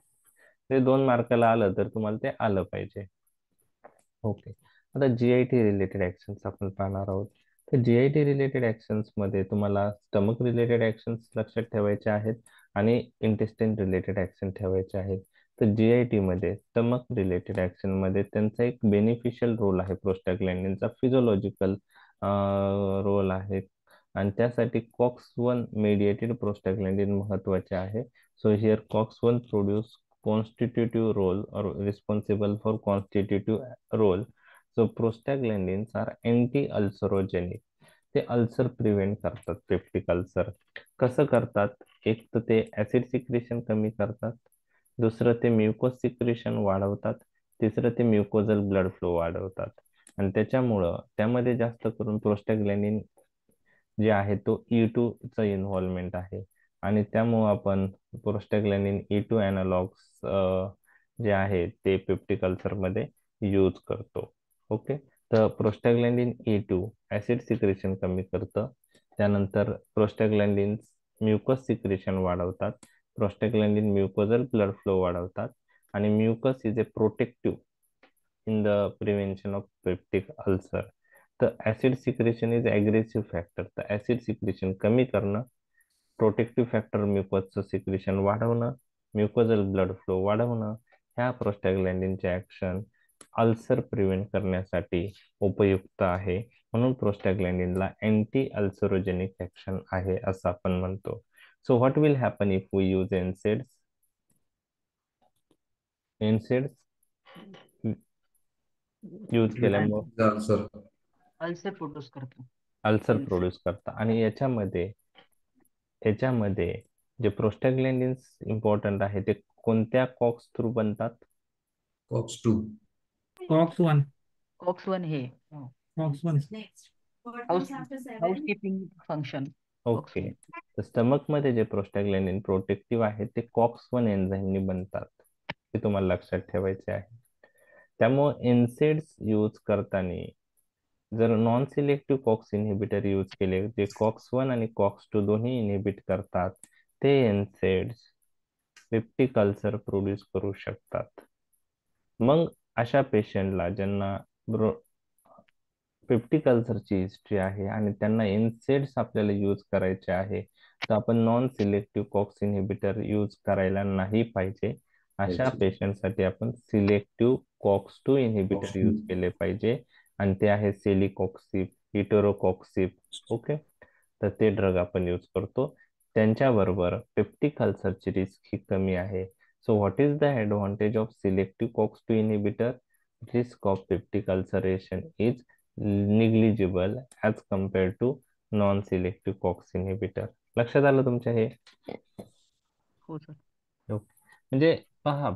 ते 2 मार्काला आलं तर तुम्हाला ते आलं पाहिजे. ओके. आता GIT रिलेटेड ऍक्शन्स आपण पाहणार आहोत. तर GIT रिलेटेड ऍक्शन्स मध्ये तुम्हाला स्टमक रिलेटेड ऍक्शन्स लक्षात ठेवायचे आहेत आणि इंटेस्टाइन रिलेटेड ऍक्शन ठेवायचे आहेत. तर GIT मध्ये स्टमक रिलेटेड ऍक्शन मध्ये त्यांचा एक बेनिफिशियल रोल आहे, प्रोस्टाग्लॅन्डिनचा फिजिओलॉजिकल रोल आहे आणि त्यासाठी COX-1 मेडिएटेड प्रोस्टाग्लॅन्डिन महत्वाचे आहे. So here COX-1 produce constitutive role or responsible for constitutive role. So prostaglandins are anti-ulcerogenic. ते अल्सर प्रिव्हेंट करतात, पेप्टिक अल्सर. कसं करतात? एक तर ते ऍसिड सिक्रेशन कमी करतात, दुसरं ते म्युकोस सिक्रेशन वाढवतात, तिसरं ते म्युकोजल ब्लड फ्लो वाढवतात आणि त्याच्यामुळं त्यामध्ये जास्त करून प्रोस्टाग्लॅन्डिन जे आहे तो E2 चा इन्व्हॉल्वमेंट आहे आणि त्यामुळे आपण प्रोस्टाग्लॅन्डिन E2 अॅनालॉग्स जे आहे ते पेप्टिक अल्सर मध्ये यूज करतो. ओके. तर प्रोस्टाग्लॅन्डिन E2 ऍसिड सिक्रेशन कमी करतं, त्यानंतर प्रोस्टाग्लॅन्डिन म्युकस सिक्रेशन वाढवतात, प्रोस्टाग्लॅन्डिन म्युकोजल ब्लड फ्लो वाढवतात आणि mucus is a protective in the prevention of peptic ulcer. तर acid secretion is aggressive factor. तर ऍसिड सिक्रेशन कमी करणं, प्रोटेक्टिव्ह फॅक्टर म्युकसचं सिक्रेशन वाढवणं, म्युकोजल ब्लड फ्लो वाढवणं, ह्या प्रोस्टाग्लॅन्डिनचे ऍक्शन अल्सर प्रिव्हेंट करण्यासाठी उपयुक्त आहे. म्हणून प्रोस्टाग्लॅन्डिनला अँटी अल्सरोजेनिक ऍक्शन आहे असं आपण म्हणतो. So what will happen if we use NSAIDs? NSAIDs use केल्यामुळे अल्सर प्रोड्यूस करतो. अल्सर प्रोड्यूस करता आणि याच्यामध्ये जे प्रोस्टाग्लॅन्डिन्स इम्पॉर्टंट आहे ते कोणत्या कॉक्स थ्रू बनतात? COX-2. COX-1. COX-1 हे COX-1. Housekeeping function. ओके. तर स्टमक मध्ये जे प्रोस्टाग्लॅन्डिन प्रोटेक्टिव्ह आहे ते COX-1 एन्झाईमनी बनतात, हे तुम्हाला लक्षात ठेवायचे आहे. त्यामुळे NSAIDs यूज करताना जर non selective COX inhibitor use केले जे COX-1 आणि COX-2 दोन्ही इनहिबिट करतात, ते NSAIDs पेप्टिक अल्सर प्रोड्यूस करू शकतात. मग अशा पेशंटला ज्यांना पेप्टिक अल्सरची हिस्ट्री आहे आणि त्यांना NSAIDs आपल्याला यूज करायचे आहे, तर आपण non selective COX inhibitor use करायला नाही पाहिजे. अशा पेशंटसाठी आपण सिलेक्टिव्ह COX-2 इनहिबिटर यूज केले पाहिजे आणि ते आहे सेलिकॉक्सिब, इटोरोकॉक्सिब. ओके. तर ते ड्रग आपण यूज करतो. त्यांच्याबरोबर पेप्टिक अल्सरची रिस्क ही कमी आहे. So what is the advantage of selective COX-2 inhibitor? Risk of peptic ulceration is negligible as compared to non selective COX inhibitor. लक्षात आलं तुमच्या हे? हो सर. म्हणजे पहा,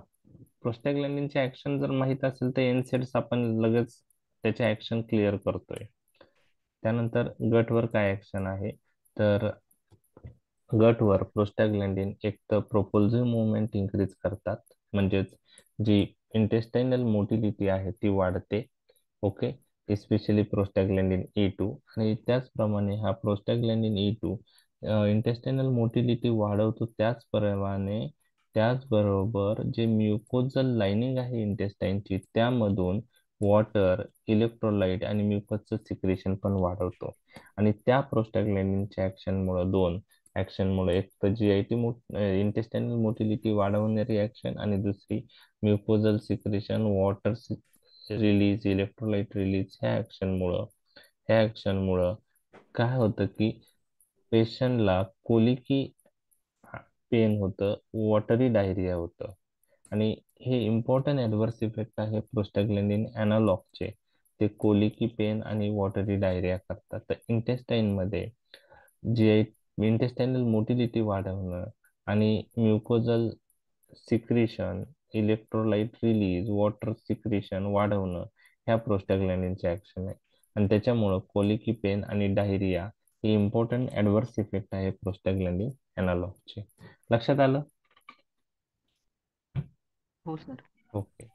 प्रोस्टाग्लॅन्डिनचे ऍक्शन जर माहित असेल तर NSAIDs आपण लगेच त्याचे ऍक्शन क्लिअर करतोय. त्यानंतर गटवर काय ऍक्शन आहे? तर गटवर प्रोस्टाग्लॅन्डिन एक तर प्रोपल्सिव्ह मुवमेंट इन्क्रीज करतात, म्हणजेच जी इंटेस्टाइनल मोटिलिटी आहे ती वाढते. ओके. एस्पेशली प्रोस्टाग्लॅन्डिन E2 आणि त्याचप्रमाणे हा प्रोस्टाग्लॅन्डिन E2 इंटेस्टाइनल मोटिलिटी वाढवतो, त्याचबरोबर जे म्युकोजल लाइनिंग आहे इंटेस्टाइनची त्यामधून वॉटर, इलेक्ट्रोलाइट आणि म्युकसचं सिक्रेशन पण वाढवतो आणि त्या प्रोस्टाग्लॅन्डिनच्या दोन ऍक्शनमुळे एक तर GIT इंटेस्टाइनल मोटिलिटी वाढवणारी ऍक्शन आणि दुसरी mucosal secretion, water release, electrolyte release ह्या ऍक्शनमुळं काय होतं की पेशंटला कोलिकी पेन होतं, वॉटरी डायरिया होतं आणि हे इम्पॉर्टंट ऍडव्हर्स इफेक्ट आहे प्रोस्टाग्लॅन्डिन अॅनालॉगचे. ते कोलिकी पेन आणि वॉटरी डायरिया करतात. तर इंटेस्टाइन मध्ये जे इंटेस्टाइनल मोटिलिटी वाढवणं आणि mucosal secretion, electrolyte release, water secretion वाढवणं ह्या प्रोस्टाग्लॅन्डिनचे ऍक्शन आहे. आणि त्याच्यामुळं कोलिकी पेन आणि डायरिया ही इम्पॉर्टंट ऍडव्हर्स इफेक्ट आहे प्रोस्टाग्लॅंडिन अॅनालॉगचे. लक्षात आलं? हो सर. ओके.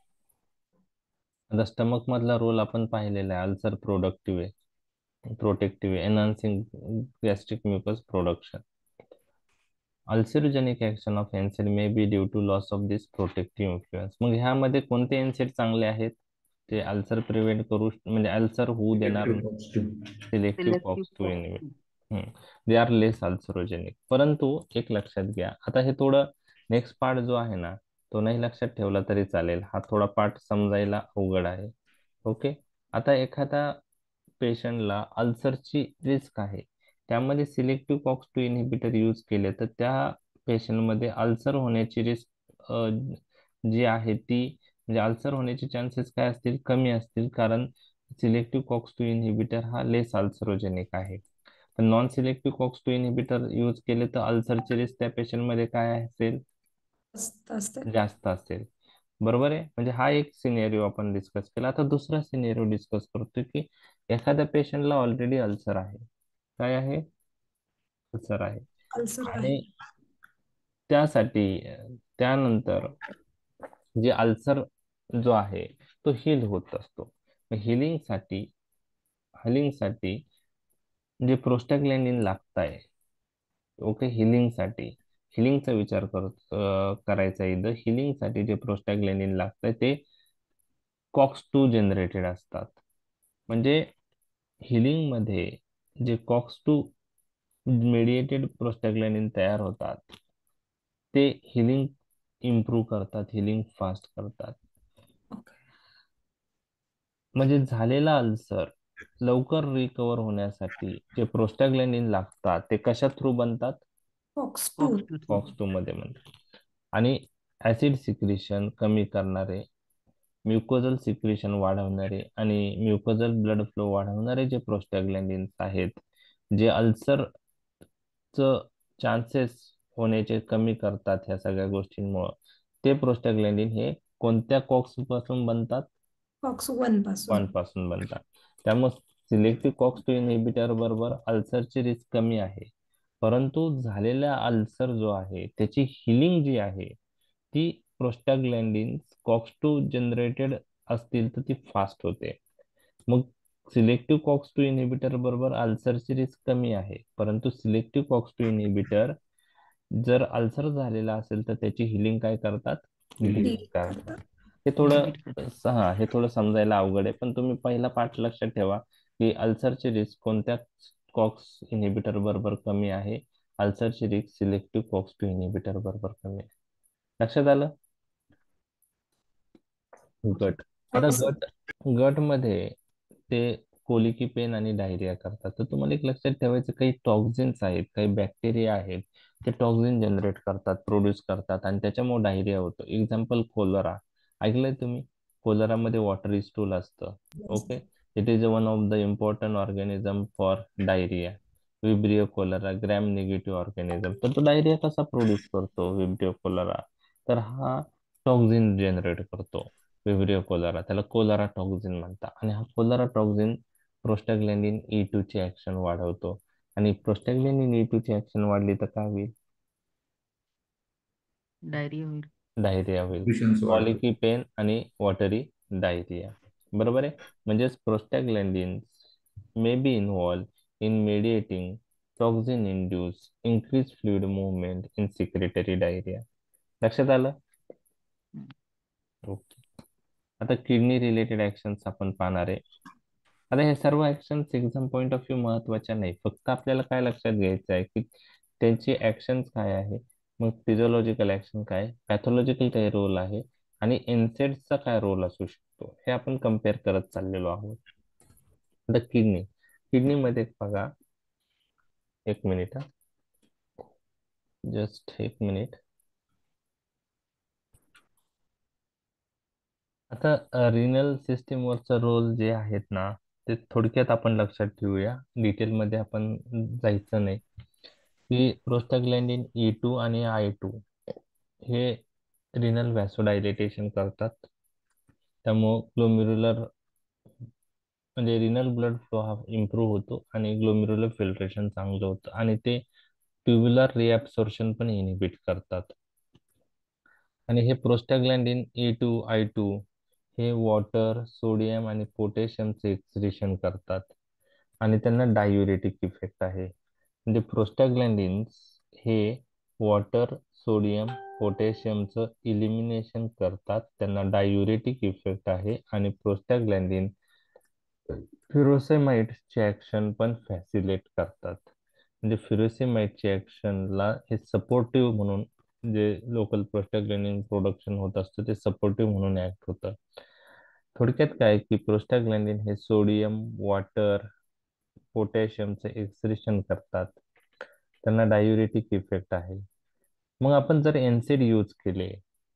आता स्टमक मधला रोल आपण पाहिलेला आहे. Ulcer protective enhancing gastric mucus production. Ulcerogenic action of NSAID may be due to loss of this protective influence. मग ह्यामध्ये कोणते एनसेड चांगले आहेत? ते अल्सर प्रिव्हेंट करू म्हणजे अल्सर होऊ देणार selective selective COX 2 inhibitor. They are less ulcerogenic. परंतु एक लक्षात घ्या, आता हे थोडं नेक्स्ट पार्ट जो आहे ना तो नाही लक्षात ठेवला तरी चालेल, हा थोडा पार्ट समजायला अवघड आहे. ओके. आता एखादा पेशंटला अल्सरची रिस्क आहे, त्यामध्ये सिलेक्टिव्ह कॉक्स 2 इनहिबिटर यूज केले तर त्या पेशंटमध्ये अल्सर होण्याची रिस्क जी आहे ती म्हणजे अल्सर होण्याचे चान्सेस काय असतील? कमी असतील, कारण सिलेक्टिव्ह कॉक्स 2 इनहिबिटर हा लेस अल्सरोजेनिक आहे. पण non selective COX 2 inhibitor use केले तर अल्सरची रिस्क त्या पेशंटमध्ये काय असेल? असते. जास्त असेल. बरोबर आहे. म्हणजे हा एक सिनेरिओ आपण डिस्कस केला. आता दुसरा सिनेरिओ डिस्कस करतोय की एखाद्या पेशंटला ऑलरेडी अल्सर आहे. काय आहे? अल्सर आहे. अल्सर आहे. आणि त्यासाठी त्यानंतर जे अल्सर जो आहे तो हील होत असतो. हिलिंगसाठी जे प्रोस्टाग्लॅंडिन लागताय, ओके, हिलिंगचा विचार करायचा इथं. हिलिंगसाठी जे प्रोस्टाग्लॅंडिन लागतंय ते कॉक्स 2 जनरेटेड असतात. म्हणजे हिलिंग मध्ये जे कॉक्स 2 मेडिएटेड प्रोस्टाग्लॅंडिन तयार होतात ते हिलिंग इम्प्रूव्ह करतात, हिलिंग फास्ट करतात. म्हणजे झालेला अल्सर लवकर रिकवर होण्यासाठी जे प्रोस्टाग्लॅंडिन लागतात ते कशा थ्रू बनतात? कॉक्स 2. कॉक्स 2 मध्ये बनतात. आणि ऍसिड सिक्रिशन कमी करणारे, म्युकोजल सिक्रिशन वाढवणारे आणि म्युकोजल ब्लड फ्लो वाढवणारे जे प्रोस्टाग्लॅंडिन्स आहेत, जे अल्सरचं चान्सेस होण्याचे कमी करतात ह्या सगळ्या गोष्टींमुळं, ते प्रोस्टाग्लॅंडिन हे कोणत्या कॉक्स पासून बनतात? कॉक्स 1 पासून. पासून बनतात. त्यामुळे सिलेक्टिव्ह कॉक्स 2 इनहिबिटर बरोबर अल्सरची रिस्क कमी आहे, परंतु झालेला अल्सर जो आहे त्याची हिलिंग जी आहे ती प्रोस्टाग्लॅंडिन कॉक्स 2 जनरेटेड असतील तर ती फास्ट होते. मग सिलेक्टिव्ह कॉक्स 2 इनहिबिटर बरोबर अल्सरची रिस्क कमी आहे, परंतु सिलेक्टिव्ह कॉक्स 2 इनहिबिटर जर अल्सर झालेला असेल तर त्याची हिलिंग काय करतात? डी करतात. हे थोडं Inhibit करतात. हे थोडं समजायला अवघड आहे, पण तुम्ही पहिला पाठ लक्षात ठेवा की अल्सरची रिस्क कोणत्या कॉक्स इनहिबिटर बरोबर कमी आहे? अल्सरची रिस्क सिलेक्टिव्ह कॉक्स 2 इनहिबिटर बरोबर कमी आहे. लक्षात आलं? गट. आता गट मध्ये ते कोलिकी पेन आणि डायरिया करतात. तर तुम्हाला एक लक्षात ठेवायचं, काही टॉक्झिन्स आहेत, काही बॅक्टेरिया आहेत, ते टॉक्झिन जनरेट करतात, प्रोड्यूस करतात आणि त्याच्यामुळे डायरिया होतो. Example cholera. ऐकलंय तुम्ही? कोलरामध्ये वॉटरी स्टूल असतं. Okay. It is one of the important organism for diarrhoea. Vibrio cholera gram negative organism. तर तो डायरिया कसा प्रोड्यूस करतो विब्रियो कोलरा? तर हा टॉक्झिन जनरेट करतो विब्रियो कोलारा. त्याला कोलारा टॉक्झिन म्हणतात. आणि हा कोलारा टॉक्झिन प्रोस्टाग्लॅंडिन E2 ची ऍक्शन वाढवतो. आणि प्रोस्टाग्लॅंडिन E2 ची ऍक्शन वाढली तर काय होईल? डायरिया होईल. डायरिया होईल. Visions वाढतो. कॉलिकी पेन आणि वॉटरी डायरिया. बरोबर आहे. म्हणजेच prostaglandin may be involve in mediating toxin induce increase fluid movement in secretory diarrhoea. लक्षात आलं? ओके. आता किडनी रिलेटेड ऍक्शन्स आपण पाहणार आहे. आता हे सर्व actions exam point of view महत्वाच्या नाही, फक्त आपल्याला काय लक्षात घ्यायचं आहे की त्यांची ऍक्शन्स काय आहे, मग फिजिओलॉजिकल ऍक्शन काय, पॅथॉलॉजिकल काय रोल आहे आणि एनसेड्सचा काय रोल असू शकतो, हे आपण कम्पेअर करत चाललेलो आहोत. आता किडनी मध्ये बघा, एक मिनिट, जस्ट एक मिनिट. आता रिनल सिस्टीमवरचा रोल जे आहेत ना ते थोडक्यात आपण लक्षात ठेवूया, डिटेलमध्ये आपण जायचं नाही. की प्रोस्टाग्लॅंडिन E2 आणि I2 हे रिनल व्हॅसोडायलेटेशन करतात, त्यामुळं ग्लोमेरुलर म्हणजे रिनल ब्लड फ्लो हा इम्प्रूव्ह होतो आणि ग्लोमेरुलर फिल्ट्रेशन चांगलं होतं आणि ते ट्युब्युलर रिॲब्सॉर्प्शन पण इनिबिट करतात. आणि हे प्रोस्टाग्लॅन्डिन E2 I2 हे वॉटर, सोडियम आणि पोटॅशियमचे एक्सक्रीशन करतात आणि त्यांना डायुरेटिक इफेक्ट आहे. म्हणजे प्रोस्टाग्लॅन्डिन्स हे वॉटर, सोडियम, पोटॅशियमचं इलिमिनेशन करतात, त्यांना डायुरेटिक इफेक्ट आहे आणि प्रोस्टाग्लॅन्डिन फ्युरोसेमाइडची ऍक्शन पण फॅसिलेट करतात. म्हणजे फ्युरोसेमाइडची ऍक्शनला हे सपोर्टिव्ह म्हणून जे लोकल प्रोस्टाग्लॅन्डिन प्रोडक्शन होत असतं ते सपोर्टिव्ह म्हणून ऍक्ट होतं. थोडक्यात काय की प्रोस्टाग्लॅन्डिन हे सोडियम, वॉटर, पोटॅशियमचे एक्सक्रीशन करतात, त्यांना डायुरेटिक इफेक्ट आहे. मग आपण जर एनसेड यूज केले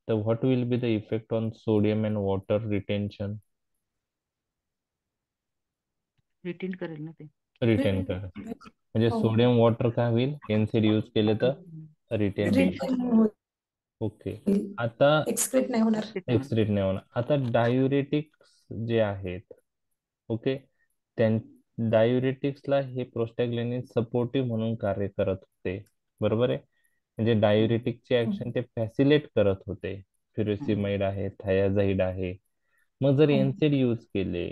तर what will be the effect on sodium and water retention? Retain करेल ना ते. रिटेन कर, म्हणजे हो. सोडियम वॉटर काय होईल एनसेड यूज केले तर रिटेन होईल. Return okay. होईल, आता एक्सक्रीट नाही होणार. एक्सक्रीट नाही होणार. आता डायुरेटिक्स जे आहेत, ओके, त्यां डायुरेटिक्सला हे प्रोस्टॅग्लॅन्डिन सपोर्टिव्ह म्हणून कार्य करत होते, बरोबर आहे. म्हणजे डायुरेटिकचे ऍक्शन ते फॅसिलेट करत होते. फ्युरोसिमाइड आहे, थायाझाईड आहे. मग जर हो. एनसेड यूज केले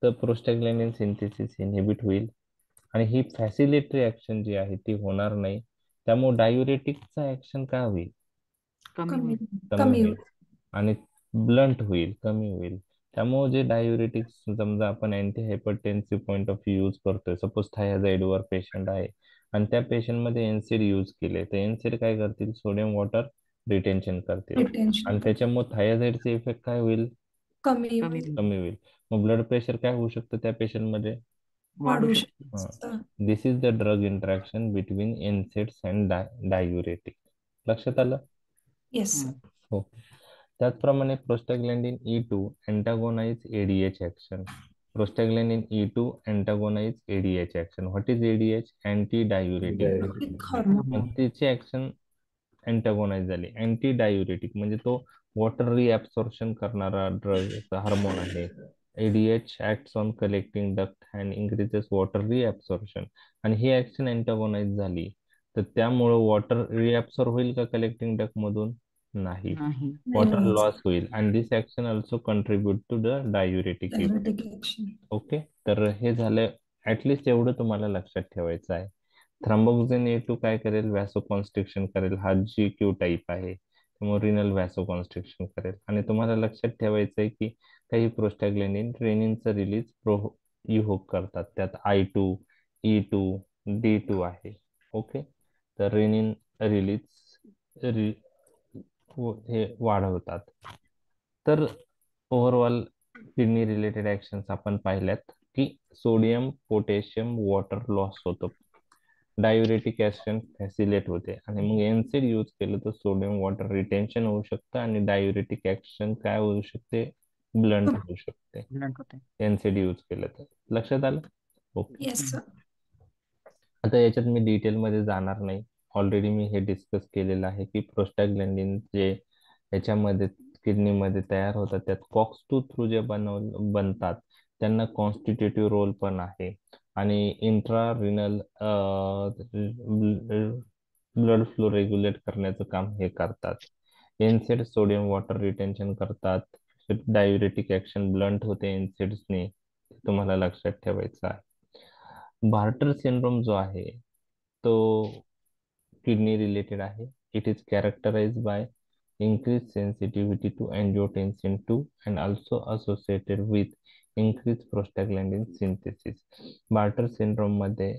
तर प्रोस्टॅग्लॅन्डिन सिंथेसिस इनहिबिट होईल आणि ही फॅसिलिटरी ऍक्शन जी आहे ती होणार नाही. त्यामुळे डायुरेटिकचा ऍक्शन काय होईल? कमी कमी होईल. कमी कमी होईल आणि ब्लंट होईल, कमी होईल. त्यामुळे जे डायुरेटिक्स समजा आपण anti hypertensive point of view use करतोय, सपोज थायझाइड वर पेशंट आहे आणि त्या पेशंटमध्ये एनसेड यूज केले तर एनसेड काय करतील? सोडियम वॉटर रिटेन्शन करतील रिटेन्शन आणि त्याच्यामुळे थायझाइडचे इफेक्ट काय होईल? कमी कमी होईल, होईल. कमी होईल. मग ब्लड प्रेशर काय होऊ शकतं त्या पेशंटमध्ये? वाढू वाढू शकते. शकतं. This is the drug interaction between NSAIDs and diuretic. लक्षात आलं? येस. हम्म. हो. त्याचप्रमाणे prostaglandin E2 antagonise ADH action. Prostaglandin E2 antagonise ADH action. What is ADH? Anti diuretic. एक हार्मोन. मग त्याची ऍक्शन अँटागोनाइज झाली. अँटी डायुरेटिक म्हणजे तो वॉटर रिॲब्सॉर्प्शन करणारा ड्रग हार्मोन आहे. ADH acts on collecting duct and increases water reabsorption. आणि ही ऍक्शन अँटागोनाइज झाली तर त्यामुळे वॉटर रिॲब्सॉर्ब होईल का कलेक्टिंग डक्ट मधून? नाही. नाही. नाही वॉटर व्हायचं. लॉस होईल आणि this action also contribute to the diuretic effect. Direct action. Okay, तर हे झालं. ऍटलिस्ट एवढं तुम्हाला लक्षात ठेवायचं आहे. थ्रॉम्बोक्सिन E2 काय करेल? व्हॅसोकॉन्स्ट्रिक्शन करेल. हा GQ टाईप आहे, त्यामुळे रिनल व्हॅसोकॉन्स्ट्रिक्शन करेल. आणि तुम्हाला लक्षात ठेवायचं आहे की काही प्रोस्टॅग्लॅन्डिन रेनिनचं रिलीज इव्होक करतात, त्यात I2, E2, D2 आहे. ओके, तर रेनिन रिलीज हे वाढवतात. तर ओव्हरऑल किडनी रिलेटेड ऍक्शन्स आपण पाहिल्यात की सोडियम, पोटॅशियम, वॉटर लॉस होतो, डायुरेटिक ऍक्शन फॅसिलेट होते आणि मग एनसेड यूज केलं तर सोडियम वॉटर रिटेन्शन होऊ शकतं आणि डायुरेटिक ऍक्शन काय होऊ शकते? ब्लंट होऊ शकते ब्लंट होते. एनसेड यूज केलं तर. लक्षात आलं? ओके. येस. आता याच्यात मी डिटेलमध्ये जाणार नाही. ऑलरेडी मी हे डिस्कस केलेलं आहे की प्रोस्टॅग्लॅन्डिन जे याच्यामध्ये किडनीमध्ये तयार होतात त्यात COX-2 थ्रू जे बनतात त्यांना कॉन्स्टिट्यूटिव्ह रोल पण आहे आणि intra renal blood flow regulate करण्याचं काम हे करतात. एनसेड सोडियम वॉटर रिटेन्शन करतात, डायुरेटिक ऍक्शन ब्लंट होते एनसेड्सने, तुम्हाला लक्षात ठेवायचं आहे. बार्टर सिंड्रोम जो आहे तो किडनी रिलेटेड आहे. It is characterised by increased sensitivity to angiotensin 2 and also associated with increased prostaglandin synthesis. Bartter syndrome मध्ये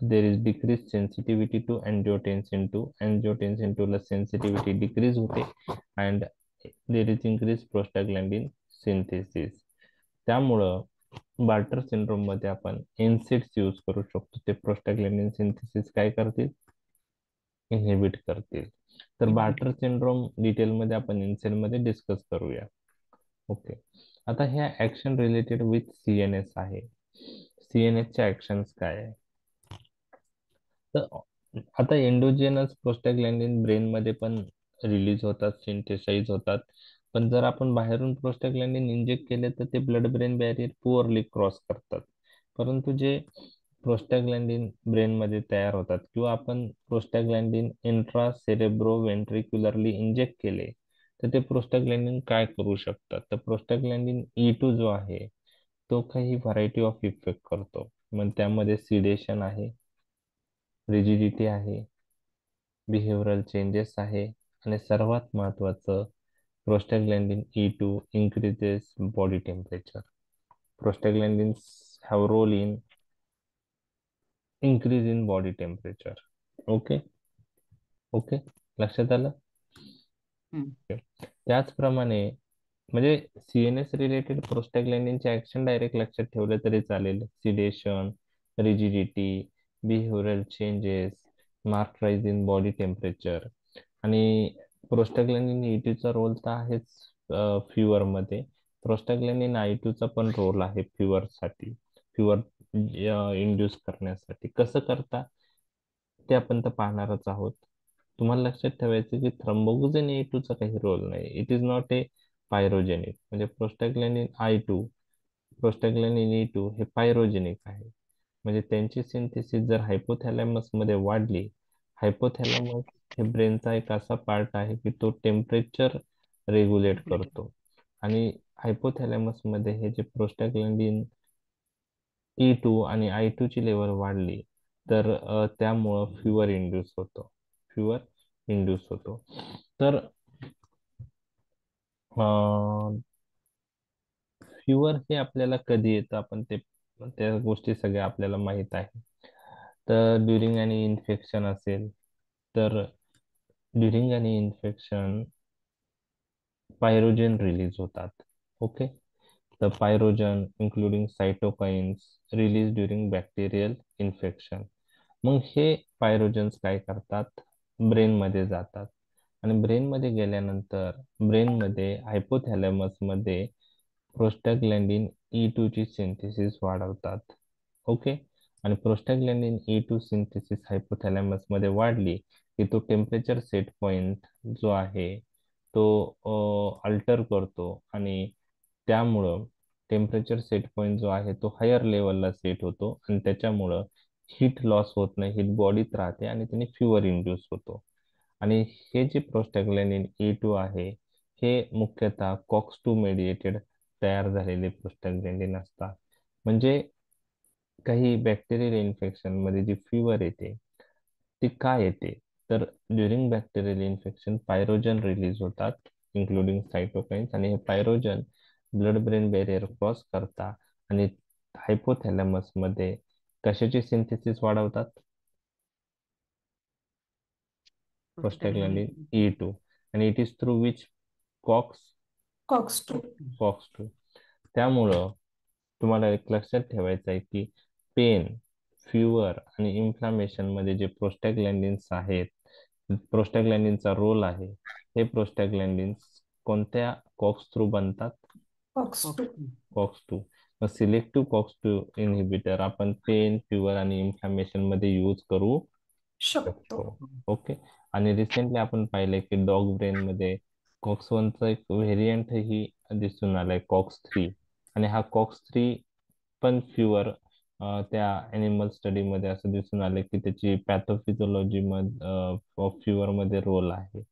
there is decreased sensitivity to angiotensin 2. Angiotensin 2 ला sensitivity decrease होते and there is increased prostaglandin synthesis. त्यामुळं बार्टर सिंड्रोम मध्ये आपण एनसेड्स यूज करू शकतो. ते प्रोस्टॅग्लॅन्डिन सिंथेसिस काय करतील? इनहिबिट करतील. तर बार्टर सिंड्रोम डिटेलमध्ये आपण इन्सेड मध्ये डिस्कस करूया. ओके, आता ह्या ऍक्शन रिलेटेड विथ CNS आहे. CNSच्या ऍक्शन्स काय आहे? तर आता एंडोजिनस प्रोस्टॅग्लॅन्डिन ब्रेन मध्ये पण रिलीज होतात, सिंथेसाइज होतात, पण जर आपण बाहेरून प्रोस्टाग्लॅन्डिन इंजेक्ट केले तर ते blood brain barrier poorly cross करतात. परंतु जे प्रोस्टाग्लॅन्डिन ब्रेनमध्ये तयार होतात किंवा आपण प्रोस्टाग्लॅन्डिन इंट्रा सेरेब्रो व्हेंट्रिक्युलरली इंजेक्ट केले तर ते प्रोस्टाग्लॅन्डिन काय करू शकतात, तर प्रोस्टाग्लॅन्डिन E2 जो आहे तो काही व्हरायटी ऑफ इफेक्ट करतो. मग त्यामध्ये सिडेशन आहे, रिजिडिटी आहे, बिहेव्हरल चेंजेस आहे आणि सर्वात महत्वाचं prostaglandin E2 increases body temperature. Prostaglandins have role in increase in body temperature. Okay okay, लक्षात आलं? हम्म. त्याचप्रमाणे म्हणजे CNS रिलेटेड प्रोस्टॅग्लॅन्डिनचे ऍक्शन डायरेक्ट लक्षात ठेवलं तरी चालेल. Sedation, rigidity, behavioural changes, mark rise in body temperature. आणि प्रोस्टॅग्लॅन्डिन E2 चा रोल तर आहेच फिवर मध्ये. प्रोस्टॅग्लॅन्डिन I2 चा पण रोल आहे फिवर साठी, फिवर इंड्यूस करण्यासाठी. कसं करता ते आपण तर पाहणारच आहोत. तुम्हाला लक्षात ठेवायचं की थ्रोम्बोक्सिन E2 चा काही रोल नाही. It is not a pyrogenic. म्हणजे प्रोस्टॅग्लॅन्डिन E2 हे पायरोजेनिक आहे. म्हणजे त्यांची सिंथेसिस जर हायपोथॅलॅमस मध्ये वाढली, हायपोथॅलॅमस हे ब्रेनचा एक असा पार्ट आहे की तो टेम्परेचर रेग्युलेट करतो. आणि हायपोथॅलॅमस मध्ये हे जे प्रोस्टॅग्लॅन्डिन E2 आणि I2 ची लेवल वाढली तर त्यामुळं फिवर इंड्यूस होतो, फिवर इंड्यूस होतो. तर फिवर हे आपल्याला कधी येतं, आपण ते त्या गोष्टी सगळ्या आपल्याला माहित आहे. तर ड्युरिंग आणि इन्फेक्शन असेल तर ड्युरिंग आणि इन्फेक्शन पायरोजन रिलीज होतात. ओके, तर pyrogen including cytokines release during bacterial infection. मग हे पायरोजन्स काय करतात, ब्रेनमध्ये जातात आणि ब्रेनमध्ये गेल्यानंतर ब्रेनमध्ये हायपोथॅलॅमस मध्ये प्रोस्टॅग्लॅन्डिन E2 ची सिंथेसिस वाढवतात. ओके, आणि प्रोस्टॅग्लॅन्डिन E2 सिंथेसिस हायपोथॅलॅमस मध्ये वाढली की तो टेम्परेचर सेट पॉइंट जो आहे तो अल्टर करतो आणि त्यामुळं टेम्परेचर सेट पॉइंट जो आहे तो हायर लेवलला सेट होतो आणि त्याच्यामुळं हीट लॉस होत नाही, हीट बॉडीत राहते आणि त्याने फिवर इंड्यूस होतो. आणि हे जे प्रोस्टॅग्लॅन्डिन E2 आहे हे मुख्यतः COX-2 मेडिएटेड तयार झालेले प्रोस्टॅग्लॅन्डिन असतात. म्हणजे काही बॅक्टेरियल इन्फेक्शन मध्ये जी फिवर येते ती का येते, तर during bacterial infection pyrogen release होतात इन्क्लुडिंग सायटोकाइन्स आणि हे pyrogen blood brain barrier cross करता आणि हायपोथॅलॅमस मध्ये कशाची सिंथेसिस वाढवतात, prostaglandin E2. आणि it is through which COX COX-2. COX-2. त्यामुळं तुम्हाला एक लक्षात ठेवायचं आहे की पेन, फिवर आणि इन्फ्लामेशन मध्ये जे प्रोस्टॅग्लॅन्डिन्स आहेत, प्रोस्टॅग्लॅन्डिनचा रोल आहे, हे प्रोस्टॅग्लॅन्डिन्स कोणत्या कॉक्स थ्रू बनतात, COX-2. COX-2. मग सिलेक्टिव्ह COX-2 इनहिबिटर आपण पेन, फिवर आणि इन्फ्लामेशन मध्ये यूज करू शकतो. शकतो. ओके, आणि रिसेंटली आपण पाहिलंय की डॉग ब्रेन मध्ये COX-1चा एक व्हेरियंट ही दिसून आलाय, COX-3. आणि हा COX-3 पण फिवर त्या एनिमल स्टडी मध्ये असं दिसून आलं की त्याची पॅथोफिजिओलॉजी मध्ये फिवर मध्ये रोल आहे.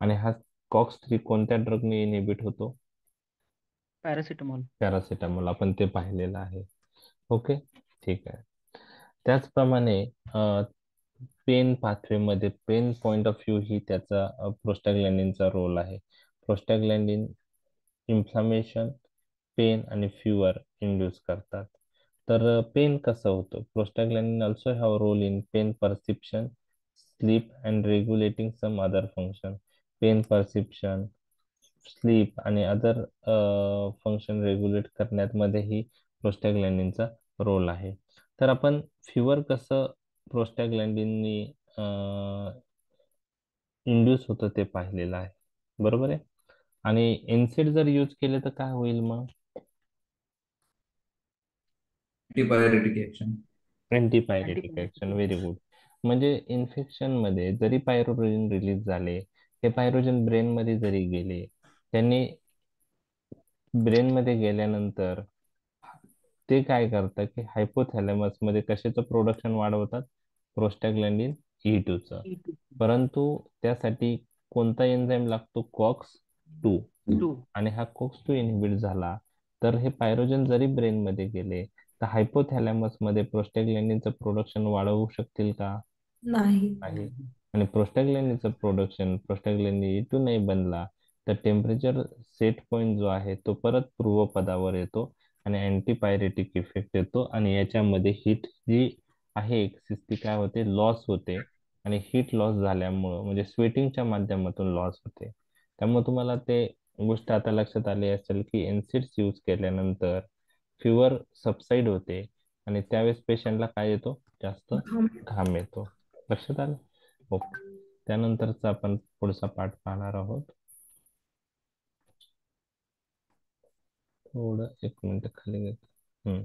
आणि हा COX-3 कोणत्या ड्रगने इनहिबिट होतो, पॅरासिटामॉल. पॅरासिटामॉल, आपण ते पाहिलेलं आहे. ओके, ठीक आहे. त्याचप्रमाणे पेन पाथवेमध्ये पेन पॉइंट ऑफ व्ह्यू ही त्याचा प्रोस्टॅग्लॅन्डिनचा रोल आहे. प्रोस्टॅग्लॅन्डिन इन्फ्लामेशन, पेन आणि फिवर इंड्यूस करतात. तर पेन कसं होतं, prostaglandin also have role in pain perception, sleep and regulating some other function. Pain perception, sleep आणि अदर फंक्शन रेग्युलेट करण्यात मध्येही प्रोस्टॅग्लॅन्डिनचा रोल आहे. तर आपण फिवर कसं प्रोस्टॅग्लॅन्डिननी इंड्यूस होतं ते पाहिलेलं आहे, बरोबर आहे. आणि एनसेड जर यूज केले तर काय होईल मग, antipyretic action. Antipyretic action, very good. म्हणजे इन्फेक्शन मध्ये जरी पायरोजन रिलीज झाले, हे पायरोजन ब्रेन मध्ये जरी गेले, त्यांनी ब्रेन मध्ये गेल्यानंतर ते काय करतं की हायपोथॅलेमस मध्ये कशाचं प्रोडक्शन वाढवतात, प्रोस्टॅग्लॅन्डिन E2चं. E2. परंतु त्यासाठी कोणता एन्झाईम लागतो, कॉक्स 2. 2. आणि हा कॉक्स 2 इनहिबिट झाला तर हे पायरोजन जरी ब्रेन मध्ये गेले तर हायपोथॅलेमस मध्ये प्रोस्टॅग्लॅन्डिनचं प्रोडक्शन वाढवू शकतील का, नाही. नाही. आणि प्रोस्टॅग्लॅन्डिनचं प्रोडक्शन, प्रोस्टॅग्लॅन्डिन E2 नाही बनला तर टेम्परेचर सेट पॉइंट जो आहे तो परत पूर्वपदावर येतो आणि अँटीपायरेटिक इफेक्ट येतो आणि याच्यामध्ये हीट जी आहे एक्सिस ती काय होते, लॉस होते. आणि हीट लॉस झाल्यामुळं म्हणजे स्वेटिंगच्या माध्यमातून लॉस होते. त्यामुळे तुम्हाला ते गोष्ट आता लक्षात आली असेल की एनसिड्स यूज केल्यानंतर फिवर सबसाईड होते आणि त्यावेळेस पेशंटला काय येतो, जास्त घाम येतो. लक्षात आलं? ओके. त्यानंतरचा आपण पुढचा पाठ पाहणार आहोत. थोडं 1 मिनिट खाली घेतो.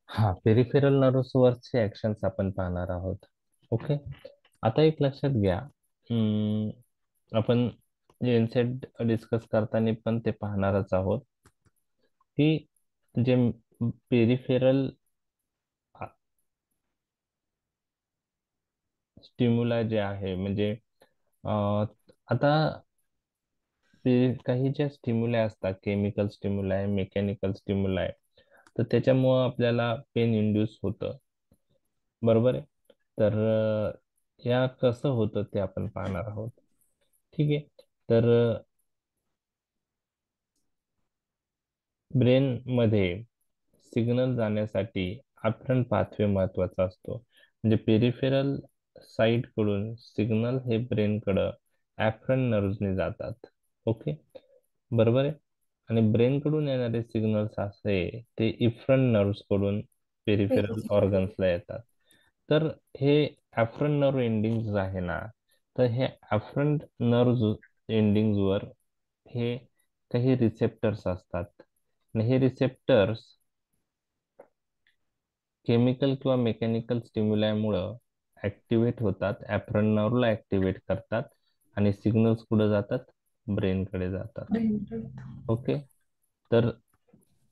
हा, पेरिफेरल नर्व्सवरचे ऍक्शन्स आपण पाहणार आहोत. ओके. आता एक लक्षात घ्या, आपण जे एनसेट डिस्कस करताना पण ते पाहणारच आहोत की जे पेरिफेरल स्टिम्युला जे आहे म्हणजे आता ते काही ज्या स्टिम्युलाय असतात, केमिकल स्टिम्युलाय, मेकॅनिकल स्टिम्युलाय, तर त्याच्यामुळं आपल्याला पेन इंड्यूस होतं. बरोबर आहे. तर या कसं होतं ते आपण पाहणार आहोत. ठीक आहे. तर ब्रेन मध्ये सिग्नल जाण्यासाठी आफ्रंट पाथवे महत्वाचा असतो. म्हणजे पेरिफेरल साईड कडून सिग्नल हे ब्रेन कडं ऍफ्रंट नर्व्हने जातात. ओके, बरोबर आहे. आणि ब्रेन कडून येणारे सिग्नल्स असे ते इफ्रंट नर्व्स कडून पेरिफेरल ऑर्गन्सला येतात. तर हे ऍफ्रंट नर्व एंडिंग आहे ना, तर हे ऍफ्रंट नर्व एंडिंग वर हे काही रिसेप्टर्स असतात आणि हे रिसेप्टर्स केमिकल किंवा मेकॅनिकल स्टिम्युलायमुळं ऍक्टिव्हेट होतात, ऍफ्रंट नर्वला ऍक्टिव्हेट करतात आणि सिग्नल्स कुठे जातात, ब्रेनकडे जातात. ओके. तर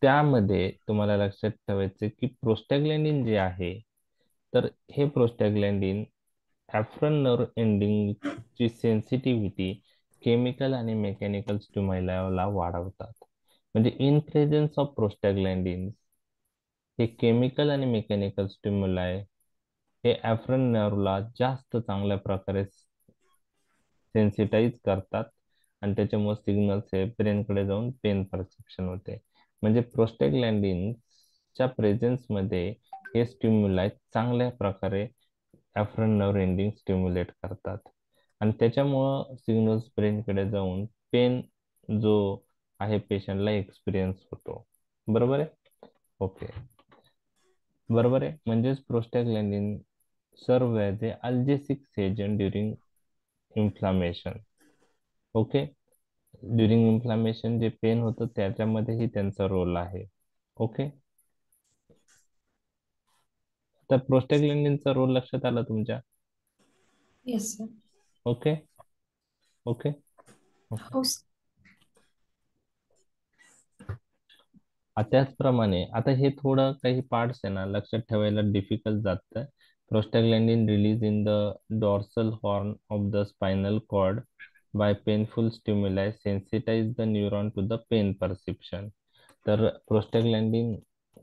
त्यामध्ये तुम्हाला लक्षात ठेवायचे की प्रोस्टॅग्लॅन्डिन जे आहे तर हे प्रोस्टॅग्लॅन्डिन ऍफ्रंट नर्व एंडिंगची सेन्सिटिव्हिटी केमिकल आणि मेकॅनिकल स्टिम्युलायला वाढवतात. म्हणजे इन प्रेझेन्स ऑफ प्रोस्टॅग्लॅन्डिन हे केमिकल आणि मेकॅनिकल स्टिम्युलाय हे ऍफ्रंट नर्वला जास्त चांगल्या प्रकारे सेन्सिटाईज करतात आणि त्याच्यामुळे सिग्नल्स हे ब्रेनकडे जाऊन पेन परसेप्शन होते. म्हणजे प्रोस्टॅग्लॅन्डिनच्या प्रेझेन्स मध्ये हे स्टिम्युलाय चांगल्या प्रकारे ऍफ्रंट नर्व एंडिंग स्टिम्युलेट करतात आणि त्याच्यामुळं सिग्नल्स ब्रेनकडे जाऊन पेन जो आहे पेशंटला एक्सपिरियन्स होतो. बरोबर आहे? ओके, बरोबर आहे. म्हणजेच prostaglandin serve as a analgesic agent during inflammation. Okay, during inflammation जे पेन होतं त्याच्यामध्येही त्यांचा रोल आहे. ओके, तर प्रोस्टॅग्लॅन्डिनचा रोल लक्षात आला तुमच्या? Yes sir. Okay okay okay. हो सर. त्याचप्रमाणे आता हे थोडं काही पार्ट्स आहे ना लक्षात ठेवायला डिफिकल्ट जातं. Prostaglandin release in the dorsal horn of the spinal cord by painful stimuli sensitise the neuron to the pain perception. तर prostaglandin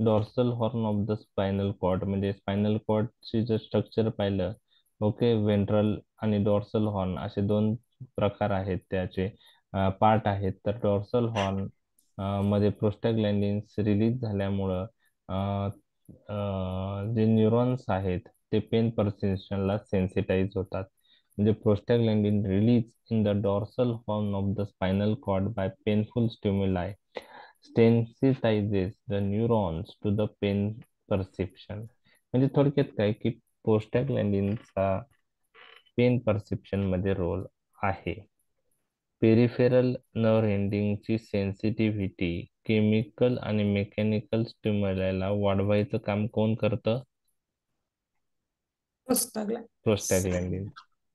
dorsal horn of the spinal cord म्हणजे स्पायनल कॉर्डची जर स्ट्रक्चर पाहिलं, ओके, वेंट्रल आणि डॉर्सल हॉर्न असे 2 प्रकार आहेत, त्याचे पार्ट आहेत. तर डॉर्सल हॉर्न मध्ये प्रोस्टॅग्लॅन्डिन्स रिलीज झाल्यामुळं जे न्यूरॉन्स आहेत ते पेन परसेप्शनला सेन्सिटाईज होतात. म्हणजे prostaglandin release in the dorsal horn of the spinal cord by painful stimuli sensitizes the neurons to the pain perception. म्हणजे थोडक्यात काय की प्रोस्टॅग्लॅन्डिनचा पेन परसेप्शन मध्ये रोल आहे. पेरिफेरल नर्व एंडिंगची सेन्सिटिव्हिटी केमिकल आणि मेकॅनिकल स्टिम्युलायला वाढवायचं काम कोण करतं? प्रोस्टाग्लॅन्ड. प्रोस्टॅग्लॅन्डिन.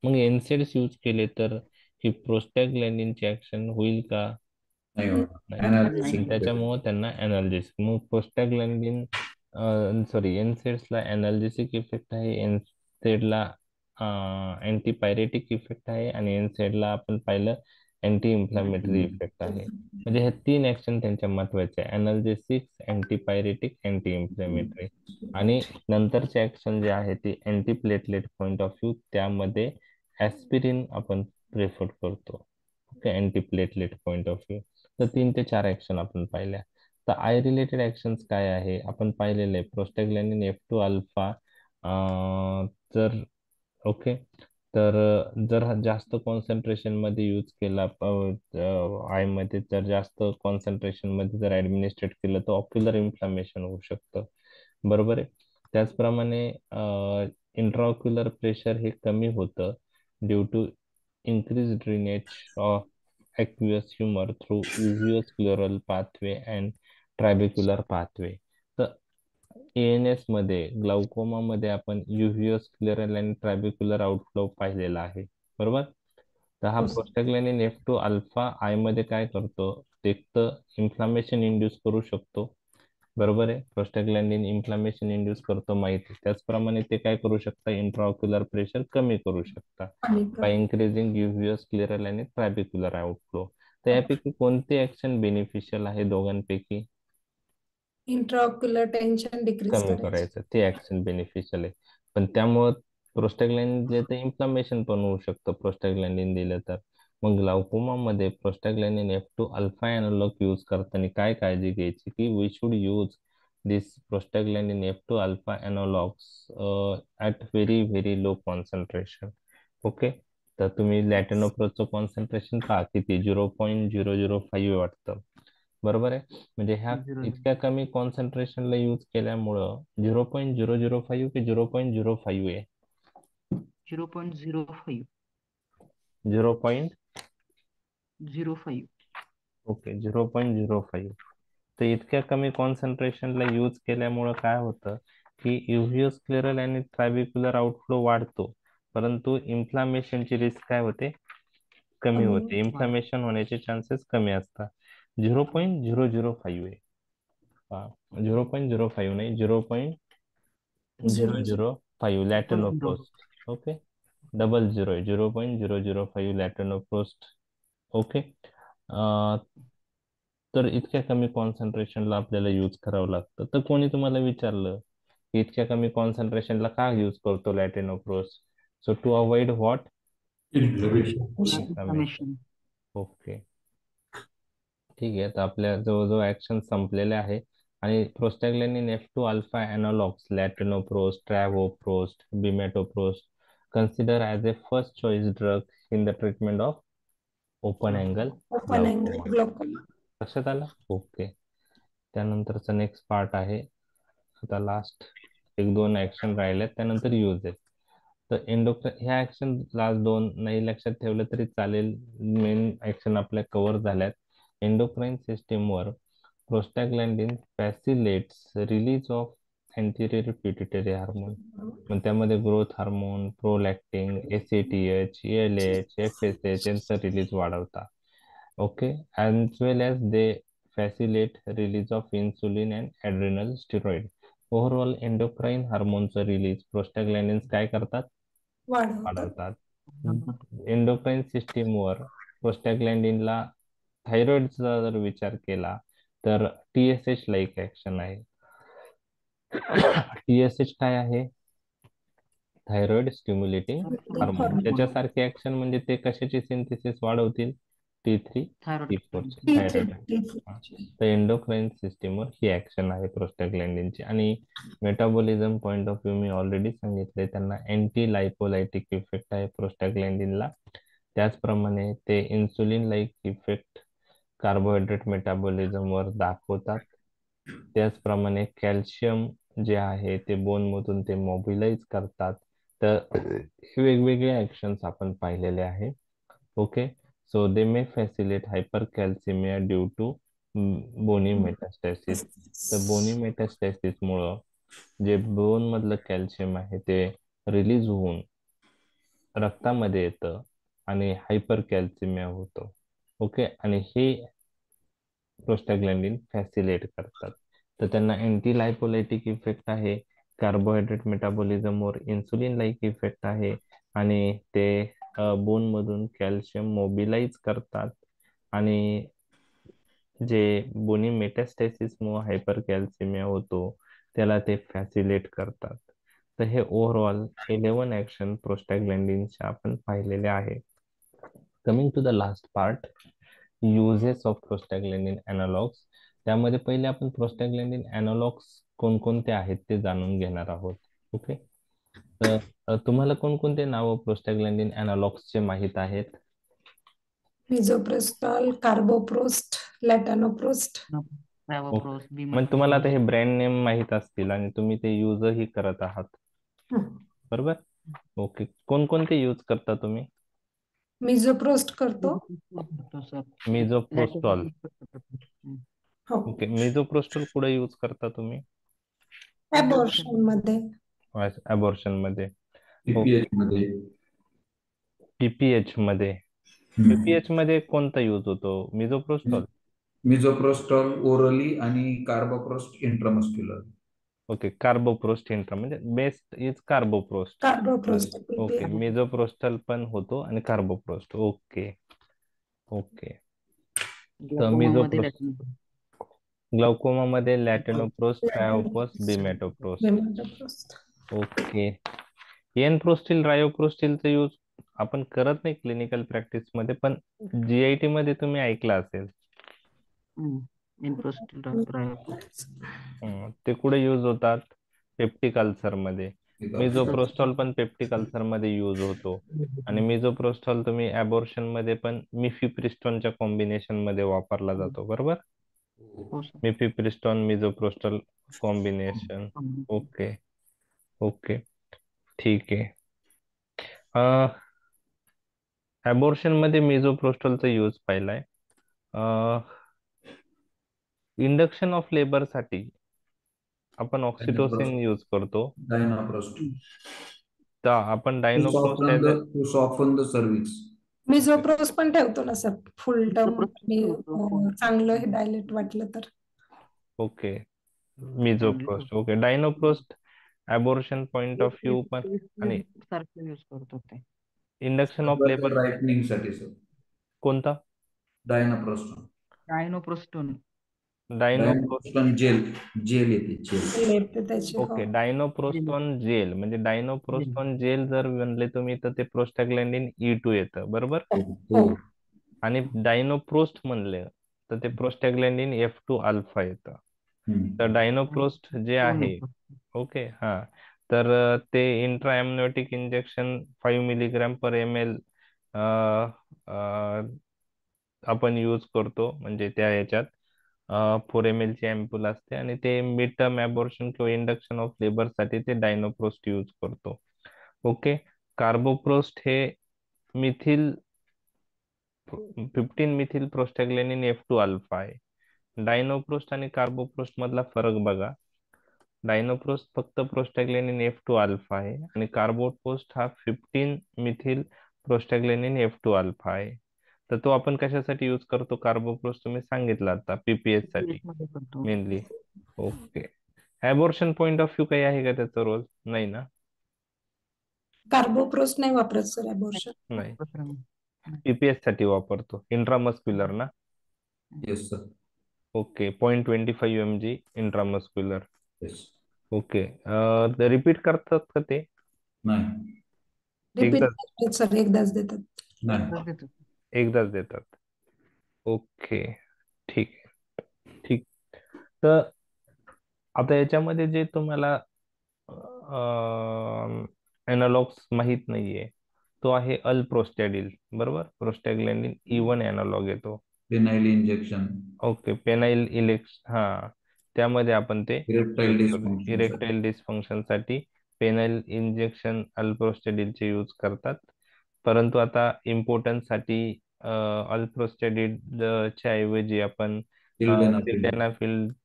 मग एनसेड्स यूज केले तर की प्रोस्टॅग्लॅन्डिनची ऍक्शन होईल का? नाही होणार. नाही. Analgesic आणि effect. त्याच्यामुळे त्यांना एनाल्जेसिक, मग प्रोस्टॅग्लॅन्डिन सॉरी एनसेड्सला एनाल्जेसिक इफेक्ट आहे, एनसेडला अँटीपायरेटिक इफेक्ट आहे, आणि एनसेडला आपण पाहिलं अँटी इन्फ्लामेटरी इफेक्ट आहे. म्हणजे हे 3 ऍक्शन त्यांच्या महत्वाचे आहे, एनाल्जेसिक, अँटीपायरेटिक, अँटी इन्फ्लामेटरी. आणि नंतरचे ऍक्शन जे आहे ते anti platelet point of view, त्यामध्ये ऍस्पिरिन आपण प्रेफर करतो. Okay, anti platelet point of view. तर 3 ते 4 ऍक्शन आपण पाहिल्या. तर आय रिलेटेड ऍक्शन्स काय आहे आपण पाहिलेले आहे. प्रोस्टॅग्लॅन्डिन F2 अल्फा जर ओके, तर जर हा जास्त कॉन्सन्ट्रेशन मध्ये यूज केला आय मध्ये, जर जास्त कॉन्सन्ट्रेशन मध्ये जर ऍडमिनिस्ट्रेट केलं तर ऑक्युलर इन्फ्लामेशन होऊ शकतं. बरोबर आहे. त्याचप्रमाणे इंट्राऑक्युलर प्रेशर हे कमी होतं due to increased drainage of aqueous humor through uveoscleral pathway and trabecular pathway. तर ANS मध्ये, ग्लाउकोमा मध्ये आपण युव्हिओस्क्लेरल आणि ट्रॅबिक्युलर आउटफ्लो पाहिलेला आहे. बरोबर. तर हा प्रोस्टॅग्लॅन्डिन F2 अल्फा आय मध्ये काय करतो, एक तर इन्फ्लामेशन इंड्यूस करू शकतो. बरोबर आहे. प्रोस्टॅग्लॅन्डिन इन्फ्लामेशन इंड्यूस करतो माहिती, त्याचप्रमाणे ते काय करू शकता, इंट्राऑक्युलर प्रेशर कमी करू शकता बाय इन्क्रीजिंग युव्हिओस्क्लेरल आणि ट्रॅबिक्युलर आउटफ्लो. तर यापैकी कोणते ऍक्शन बेनिफिशियल आहे दोघांपैकी? इंट्राऑक्युलर टेन्शन डिक्रीज कमी करायचं. करायचं, ते ऍक्शन बेनिफिशियल आहे. पण त्यामुळं प्रोस्टॅग्लॅन्डिन दिलं तर इन्फ्लामेशन पण होऊ शकतं प्रोस्टॅग्लॅन्डिन दिलं तर. मग ग्लाउकोमा मध्ये प्रोस्टॅग्लॅन्डिन F2 अल्फा अॅनालॉग यूज करताना काय काळजी घ्यायची, की we should use this prostaglandin F2 alpha analogues at very very low concentration. Okay. तर तुम्ही लॅटिनोप्रोजचं कॉन्सन्ट्रेशन पहा किती, 0.005 वाटतं. बरोबर आहे. म्हणजे ह्या 0 इतक्या कमी कॉन्सन्ट्रेशनला यूज केल्यामुळं 0.005 की 0.05 आहे? 0.05 0.05. ओके, 0.05. तर इतक्या कमी कॉन्सन्ट्रेशनला यूज केल्यामुळं काय होतं, की युव्हिओस्क्लेरल आणि ट्रॅबिक्युलर आउटफ्लो वाढतो, परंतु इन्फ्लामेशनची रिस्क काय होते, कमी होते. इन्फ्लामेशन होण्याचे चान्सेस कमी असतात. 0.005 आहे. 0.05 नाही, 0.005 लॅटिनोप्रोस्ट. ओके, 00 आहे, 0.005 लॅटिनोप्रोस्ट. ओके. तर इतक्या कमी कॉन्सन्ट्रेशनला आपल्याला यूज करावं लागतं. तर कोणी तुम्हाला विचारलं की इतक्या कमी कॉन्सन्ट्रेशनला का यूज करतो latanoprost? So to avoid what? Inflammation. Okay, ठीक आहे. तर आपल्या जवळजवळ ऍक्शन संपलेले आहे. आणि prostaglandin F2 alpha analogues latanoprost, travoprost, bimatoprost consider as a first choice drug in the treatment of open angle open angle glaucoma. Glaucoma. लक्षात आलं? ओके. त्यानंतरचा नेक्स्ट पार्ट आहे, आता लास्ट 1-2 ऍक्शन राहिलेत, त्यानंतर यूज आहे. तर ह्या ऍक्शन लास्ट 2 नाही लक्षात ठेवलं तरी चालेल, मेन ऍक्शन आपल्या कव्हर झाल्यात. एंडोक्राईन सिस्टीमवर prostaglandin facilitates release of anterior pituitary hormone. मग त्यामध्ये growth hormone, prolactin, ACTH, LH, FSH यांचा रिलीज वाढवता. Okay, as well as they facilitate release of insulin and adrenal steroid. Overall endocrine हार्मोनचं रिलीज प्रोस्टॅग्लॅन्डिन्स काय करतात, वाढवतात. एंडोक्राईन सिस्टीमवर प्रोस्टॅग्लॅन्डिनला थायरॉइडचा जर विचार केला तर TSH लाईक ऍक्शन आहे. TSH काय आहे, थायरॉइड स्टिम्युलेटिंग हार्मोन. त्याच्यासारखे ऍक्शन म्हणजे ते कशाची सिंथेसिस वाढवतील, T3 T4 थायरॉइड. तर एंडोक्राईन सिस्टीमवर ही ऍक्शन आहे प्रोस्टॅग्लॅन्डिनची. आणि metabolism point of view me already सांगितले, त्यांना अँटी लायपोलायटिक इफेक्ट आहे प्रोस्टॅग्लॅन्डिनला. त्याचप्रमाणे ते इन्सुलिन लाईक इफेक्ट कार्बोहायड्रेट मेटाबॉलिझमवर दाखवतात. त्याचप्रमाणे कॅल्शियम जे आहे ते बोन मधून ते मोबिलाइज करतात. तर हे वेगवेगळे ऍक्शन्स आपण पाहिलेले आहे. Okay. So they may facilitate hypercalcaemia due to bony metastasis. तर बोनी मेटास्टॅसिस मुळे जे बोन मधलं कॅल्शियम आहे ते रिलीज होऊन रक्तामध्ये येतं, आणि हायपर कॅल्सिमिया होतो. ओके, आणि हे प्रोस्टॅग्लॅन्डिन फॅसिलेट करतात. तर त्यांना अँटी लायपोलायटिक इफेक्ट आहे, कार्बोहायड्रेट मेटाबॉलिझमवर इन्सुलिन लाईक इफेक्ट आहे, आणि ते बोन मधून कॅल्शियम मोबिलाइज करतात, आणि जे बोनी मेटास्टॅसिसमुळे हायपर कॅल्सिमिया होतो त्याला ते फॅसिलेट करतात. तर हे ओव्हरऑल 11 ऍक्शन प्रोस्टॅग्लॅन्डिनचे आपण पाहिलेले आहे. Coming to the last part, uses of prostaglandin analogues. त्यामध्ये पहिले आपण प्रोस्टॅग्लॅन्डिन अॅनालॉग्स कोणकोणते आहेत ते जाणून घेणार आहोत. ओके, तर तुम्हाला कोणकोणते नाव प्रोस्टॅग्लॅन्डिन अॅनालॉग्सचे माहीत आहेत? मिझोप्रेस्टॉल, कार्बोप्रोस्ट, लॅटानोप्रोस्ट. ट्रॅव्होप्रोस, म्हणजे तुम्हाला आता बिमाट्रोप्रोस. हे ब्रँड नेम माहीत असतील आणि तुम्ही ते यूजही करत आहात, बरोबर? ओके, कोणकोणते यूज करता तुम्ही? मिझोप्रोस्ट करतो. मिझोप्रोस्टॉल. हो, ओके, मिझोप्रोस्टॉल कुठे यूज करता तुम्ही? ॲबॉर्शन मध्ये. अबॉर्शन मध्ये. पीपीएच मध्ये. पीपीएच मध्ये. पीपीएच मध्ये कोणता यूज होतो? मिझोप्रोस्टॉल. मिझोप्रोस्टॉल ओरली आणि कार्बोप्रोस्ट इंट्रामस्क्युलर. ओके, कार्बोप्रोस्ट इंट्रा म्हणजे बेस्ट इज कार्बोप्रोस्ट. कार्बोप्रोस्ट ओके, मिझोप्रोस्टल पण होतो आणि कार्बोप्रोस्ट. Okay okay. तर मिझोप्रोस्ट, ग्लाउकोमा मध्ये लॅटिनोप्रोस्ट, ट्रायोप्रोस्ट, बिमॅटोप्रोस्ट. ओके, एन प्रोस्टिल, रायोप्रोस्टिलचा यूज आपण करत नाही क्लिनिकल प्रॅक्टिस मध्ये, पण जीआयटी मध्ये तुम्ही ऐकलं असेल. ते कुठे यूज होतात? पेप्टिक अल्सर मध्ये. मिझोप्रोस्टॉल पण पेप्टिक अल्सर मध्ये यूज होतो, आणि मिझोप्रोस्टॉल तुम्ही अबॉर्शन मध्ये पण मिफिप्रिस्टोनच्या कॉम्बिनेशन मध्ये वापरला जातो, बरोबर? मिफिप्रिस्टोन मिझोप्रोस्टॉल कॉम्बिनेशन. ओके ओके, ठीक आहे. अबॉर्शन मध्ये मिझोप्रोस्टॉलचा यूज पाहिलाय. इंडक्शन ऑफ लेबर साठी आपण ऑक्सिटोसिन यूज करतो. डायनाप्रोस्ट. तर आपण डायनोप्रोस्ट टू सॉफ्टन द सर्व्हिक्स. मिझोप्रोस्ट पण ठेवतो ना सर, फुल टर्म चांगलं हे डायलेट वाटलं तर. Okay, misoprost. Okay, dinoprost abortion point of view पण, आणि सारखं यूज करतो ते. इंडक्शन ऑफ लेबर रायटनिंग साठी सर. कोणता? डायनाप्रोस्ट. डायनोप्रोस्टोन. डायनोप्रोस्ट जेल जेल येते जेल. येते त्याची. ओके, डायनोप्रोस्टॉन जेल म्हणजे डायनोप्रोस्टॉन जेल जर म्हणले तुम्ही तर ते प्रोस्टॅग्लॅन्डिन E2 येतं, बरोबर? हो. आणि डायनोप्रोस्ट म्हणले तर ते प्रोस्टॅग्लॅन्डिन F2 अल्फा येतं. तर डायनोप्रोस्ट जे आहे, ओके, हा, तर ते इंट्रा एमनियोटिक इंजेक्शन 5 मिलीग्रॅम पर ml आपण यूज करतो, म्हणजे त्या याच्यात 4 ml ची अँप्यूल असते, आणि ते मिड टर्म अबॉर्शन किंवा इंडक्शन ऑफ लेबर साठी ते डायनोप्रोस्ट यूज करतो. ओके, कार्बोप्रोस्ट हे मिथिल 15 मिथिल प्रोस्टॅग्लॅन्डिन F2 अल्फा आहे. डायनोप्रोस्ट आणि कार्बोप्रोस्ट मधला फरक बघा. डायनोप्रोस्ट फक्त प्रोस्टॅग्लॅन्डिन F2 अल्फा आहे, आणि कार्बोप्रोस्ट हा 15 मिथिल प्रोस्टॅग्लॅन्डिन F2 अल्फा आहे. तर तो आपण कशासाठी यूज करतो? कार्बोप्रोस्ट तुम्ही सांगितलं आता, पीपीएच साठी mainly. Okay, abortion point of view काही आहे का त्याचा रोल? नाही ना? कार्बोप्रोस्ट नाही वापरत सर ॲबॉर्शन. नाही, पीपीएच साठी वापरतो. इंट्रामस्क्युलर ना? Yes sir. Okay, 0.25 mg intramuscular. Yes. Okay, repeat करतात का ते? नाही. रिपीट एकदा सर, एकदाच देतात. नाही. एकदाच देतात. ओके, ठीक आहे, ठीक. तर आता याच्यामध्ये जे तुम्हाला एनालॉग्स माहित नाहीये तो आहे अल्प्रोस्टॅडिल, बरोबर? प्रोस्टॅग्लॅन्डिन E1 एनालॉग येतो. Phenyl injection. ओके, पेनाइल इलेक्स, हा, त्यामध्ये आपण ते इरेक्टाइल डिस्फंक्शन. इरेक्टाइल डिस्फंक्शन साठी पेनाइल इंजेक्शन अल्प्रोस्टॅडिलचे यूज करतात. परंतु आता इम्पोर्टन्स साठी अल्प्रोस्टॅडिलच्या ऐवजी आपण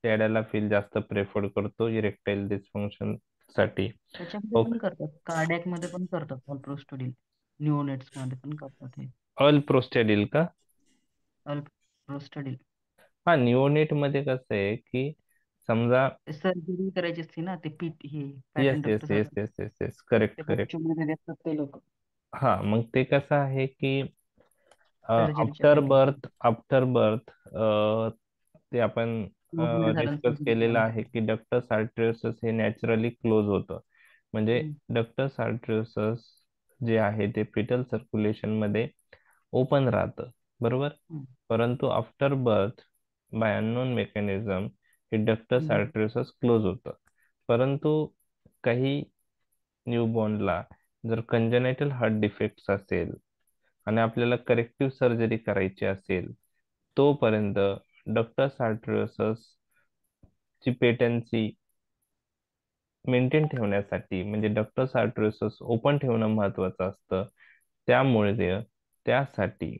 टॅडॅलाफिल जास्त प्रेफर करतो इरेक्टाइल डिस्फंक्शन साठी. त्याच्यामध्ये पण करतात, कार्डियाक मध्ये पण करतात अल्प्रोस्टोडिल. न्यूओनेट्स मध्ये पण करतात हे अल्प्रोस्टॅडिल का? अल्प्रोस्टॅडिल. हा, निओनेट मध्ये कसं आहे की समजा, सर्जरी करायची असते ना, ते पीठ हे yes pattern yes duct yes सारखं येस येस येस, करेक्ट ते करेक्ट. बच्चूमध्ये देतात ते लोक हा, मग ते कसं आहे की सर्जरीच्या साठी. आफ्टर बर्थ ते आपण movement झाल्यानंतर डिस्कस surgery केलेलं करायला आहे की डक्टस आर्टरियोसस हे नॅचरली क्लोज होतं. म्हणजे हम्म. डक्टस आर्टरियोसस जे आहे ते फिटल सर्क्युलेशन मध्ये ओपन राहतं, बरोबर. हम्म. परंतु after birth bye unknown mechanism हे डक्टस हम्म. आर्टरियोसस क्लोज होतं. परंतु काही न्यूबॉर्नला जर कंजनायटल हार्ट डिफेक्ट्स असेल आणि आपल्याला करेक्टिव्ह सर्जरी करायची असेल, तोपर्यंत डक्टस आर्टरियोसस ची पेटन्सी मेंटेन ठेवण्यासाठी, म्हणजे डक्टस आर्टरियोसस ओपन ठेवणं महत्वाचं असतं. त्यासाठी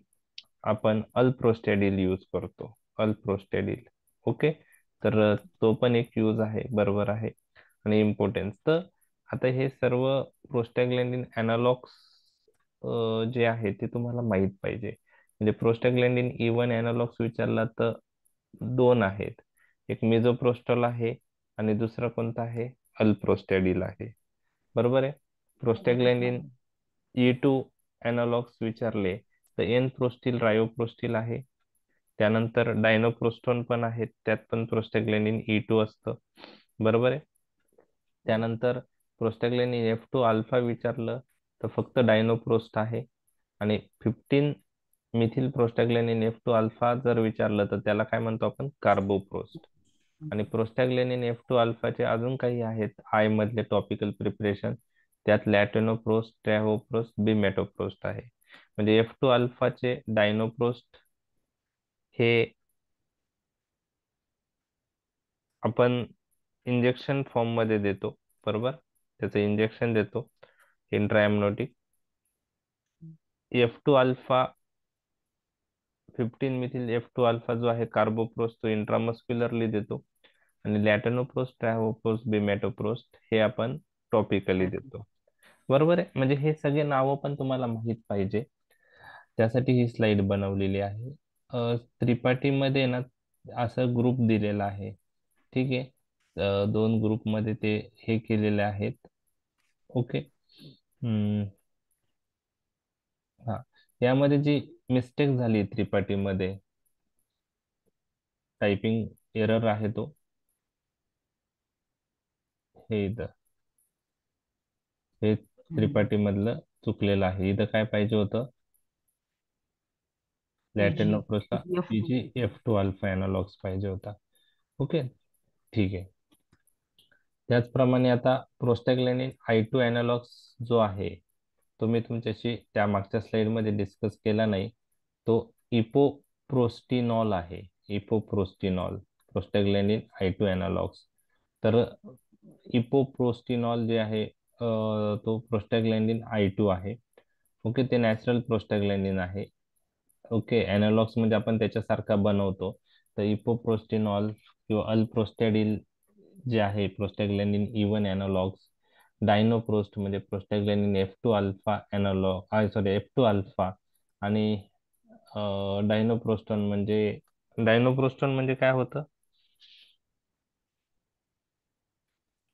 आपण अल्प्रोस्टॅडिल यूज करतो. अल्प्रोस्टॅडिल. ओके. तर तो पण एक यूज आहे, बरोबर आहे. आणि इम्पॉर्टन्स तर आता हे सर्व प्रोस्टॅग्लॅंडिन अॅनालॉग्स जे आहे ते तुम्हाला माहित पाहिजे. म्हणजे प्रोस्टॅग्लॅंडिन E1 अॅनालॉग्स विचारला तर दोन आहेत. एक मिझोप्रोस्टॉल आहे आणि दुसरा कोणता आहे? अल्प्रोस्टॅडिल आहे, बरोबर आहे. प्रोस्टॅग्लॅंडिन E2 अॅनालॉग्स विचारले तर एन प्रोस्टिल, रायोप्रोस्टिल आहे. त्यानंतर डायनोप्रोस्टोन पण आहेत, त्यात पण प्रोस्टॅग्लॅंडिन E2 असतं, बरोबर आहे. त्यानंतर प्रोस्टॅग्लॅंडिन F2 अल्फा विचारलं तर फक्त डायनोप्रोस्ट आहे. आणि 15 मिथिल प्रोस्टॅग्लॅंडिन F2 अल्फा जर विचारलं तर त्याला काय म्हणतो आपण? कार्बोप्रोस्ट. आणि प्रोस्टॅग्लॅंडिन F2 अल्फाचे अजून काही आहेत आय मधले टॉपिकल प्रिपरेशन, त्यात लॅटेनोप्रोस्ट, ट्रॅव्होप्रोस्ट, बिमेटोप्रोस्ट आहे. म्हणजे F2 अल्फाचे डायनोप्रोस्ट हे आपण इंजेक्शन फॉर्म मध्ये देतो, बरोबर. त्याचं इंजेक्शन देतो इंट्राएमनोटिक. F2 alpha 15 methyl F2 alpha जो आहे कार्बोप्रोस्ट तो इंट्रामस्क्युलरली देतो. आणि लॅटेनोप्रोस्ट, ट्रॅव्होप्रोस्ट, बिमेटोप्रोस्ट हे आपण टॉपिकली देतो, बरोबर आहे. म्हणजे हे सगळे नावं पण तुम्हाला माहित पाहिजे, त्यासाठी ही स्लाइड बनवलेली आहे. त्रिपाठीमध्ये ना असं ग्रुप दिलेला आहे, ठीक आहे. दोन ग्रुपमध्ये ते हे केलेले आहेत. ओके. हा, यामध्ये जी मिस्टेक झाली त्रिपाठीमध्ये, टायपिंग एरर आहे तो हे इथं, हे त्रिपाठी मधलं चुकलेलं आहे. इथं काय पाहिजे होतं? लॅटिनोप्रोसला F2 अल्फा अॅनालॉग्स पाहिजे होता. ओके, ठीक आहे. त्याचप्रमाणे आता प्रोस्टॅग्लॅंडिन I2 अॅनालॉग्स जो आहे तो मी तुमच्याशी त्या मागच्या स्लाइड मध्ये डिस्कस केला नाही. तो इपोप्रोस्टिनॉल आहे. इपोप्रोस्टिनॉल, प्रोस्टॅग्लॅंडिन I2 अॅनालॉग्स. तर इपोप्रोस्टिनॉल जे आहे तो प्रोस्टॅग्लॅंडिन I2 आहे. ओके, ते नॅचरल प्रोस्टॅग्लॅंडिन आहे. ओके, अॅनालॉग्स म्हणजे आपण त्याच्यासारखा बनवतो. तर इपोप्रोस्टिनॉल किंवा अल्प्रोस्टॅडिल जे आहे प्रोस्टॅग्लॅंडिन E1 अॅनालॉग्स, डायनोप्रोस्ट म्हणजे prostaglandin F2 alpha analogue, sorry F2 alpha. आणि डायनोप्रोस्टॉन म्हणजे काय होतं?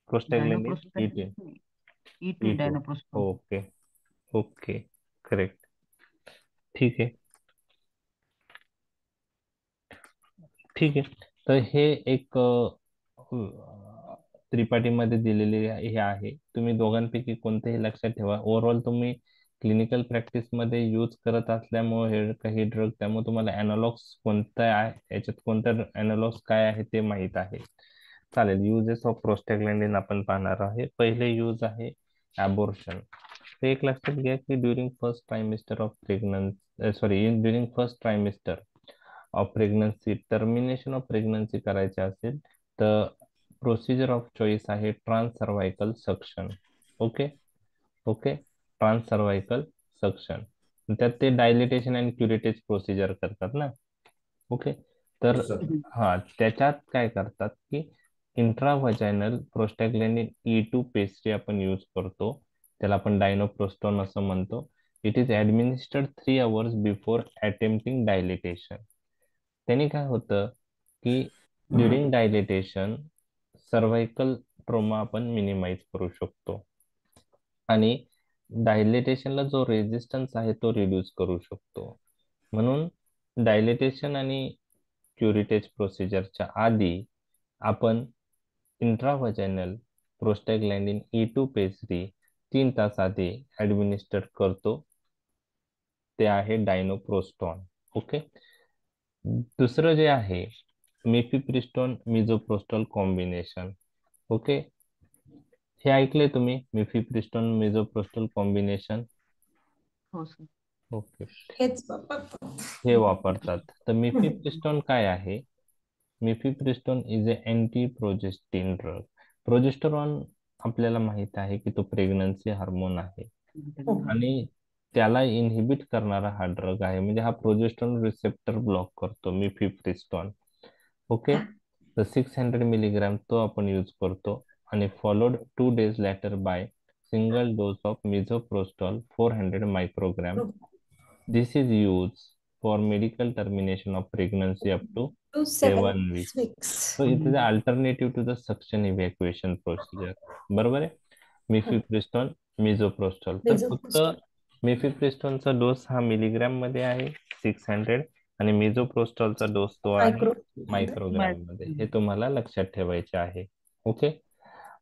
Prostaglandin E2. E2 E2. Dinoprostone. Okay okay, correct, ठीक आहे. ठीक आहे. तर हे एक त्रिपाठीमध्ये दिलेले हे आहे. तुम्ही दोघांपैकी कोणतेही लक्षात ठेवा. ओव्हरऑल तुम्ही क्लिनिकल प्रॅक्टिस मध्ये यूज करत असल्यामुळे हे काही ड्रग, त्यामुळे तुम्हाला अॅनालॉग्स कोणतं आहे, याच्यात कोणतं अॅनालॉग्स काय आहे ते माहित आहे. चालेल. युजेस ऑफ प्रोस्टॅग्लॅंडिन आपण पाहणार आहे. पहिले यूज आहे अबॉर्शन. तर एक लक्षात घ्या की during first trimester of during first trimester of pregnancy, termination of pregnancy करायचे असेल तर प्रोसिजर ऑफ चॉईस आहे trans cervical suction. Okay okay, trans cervical suction. त्यात ते डायलिटेशन अँड क्युरेटेज प्रोसिजर करतात ना. ओके, तर हा, त्याच्यात काय करतात की इंट्राव्हाजायनल प्रोस्टॅग्लॅंडिन E2 पेस्ट्री आपण यूज करतो, त्याला आपण डायनोप्रोस्टोन असं म्हणतो. It is administered 3 hours before attempting dilatation. त्याने काय होतं की ड्युरिंग डायलिटेशन सर्व्हायकल ट्रोमा आपण मिनिमाइज करू शकतो आणि डायलिटेशनला जो रेजिस्टन्स आहे तो रिड्यूस करू शकतो. म्हणून डायलिटेशन आणि क्युरिटेज प्रोसिजरच्या आधी आपण इंट्राव्हजायनल प्रोस्टॅग्लॅन्डिन E2 पेसरी 3 तास आधी ॲडमिनिस्टर करतो. ते आहे डायनोप्रोस्टॉन. ओके. दुसरं जे आहे मिफिप्रिस्टोन मिझोप्रोस्टॉल कॉम्बिनेशन. ओके, हे ऐकले तुम्ही मिफिप्रिस्टोन मिझोप्रोस्टॉल कॉम्बिनेशन? हो सर. ओके, हेच वापरतात. हे वापरतात. तर मिफिप्रिस्टोन काय आहे? Mifepristone is a anti progestin drug. Progesterone आपल्याला माहित आहे की तो प्रेग्नन्सी हार्मोन आहे आणि त्याला इनहिबिट करणारा हा ड्रग आहे. म्हणजे हा प्रोजेस्टेरॉन रिसेप्टर ब्लॉक करतो मिफिप्रिस्टोन. ओके, तर 600 mg तो आपण यूज करतो आणि followed 2 days later by single dose of misoprostol 400 microgram. This is used for medical termination of pregnancy up to 7 weeks. 2 weeks. So it is an alternative to the suction evacuation procedure. बरोबर आहे. मिफिप्रिस्टोन मिझोप्रोस्टॉल. तर फक्त Misoprostol. मिफिप्रिस्टोनचा डोस हा मिलीग्राम मध्ये आहे 600 आणि मिझोप्रोस्टॉलचा डोस तो आहे Micro. मायक्रोग्राम मध्ये. हे तुम्हाला लक्षात ठेवायचे आहे. ओके.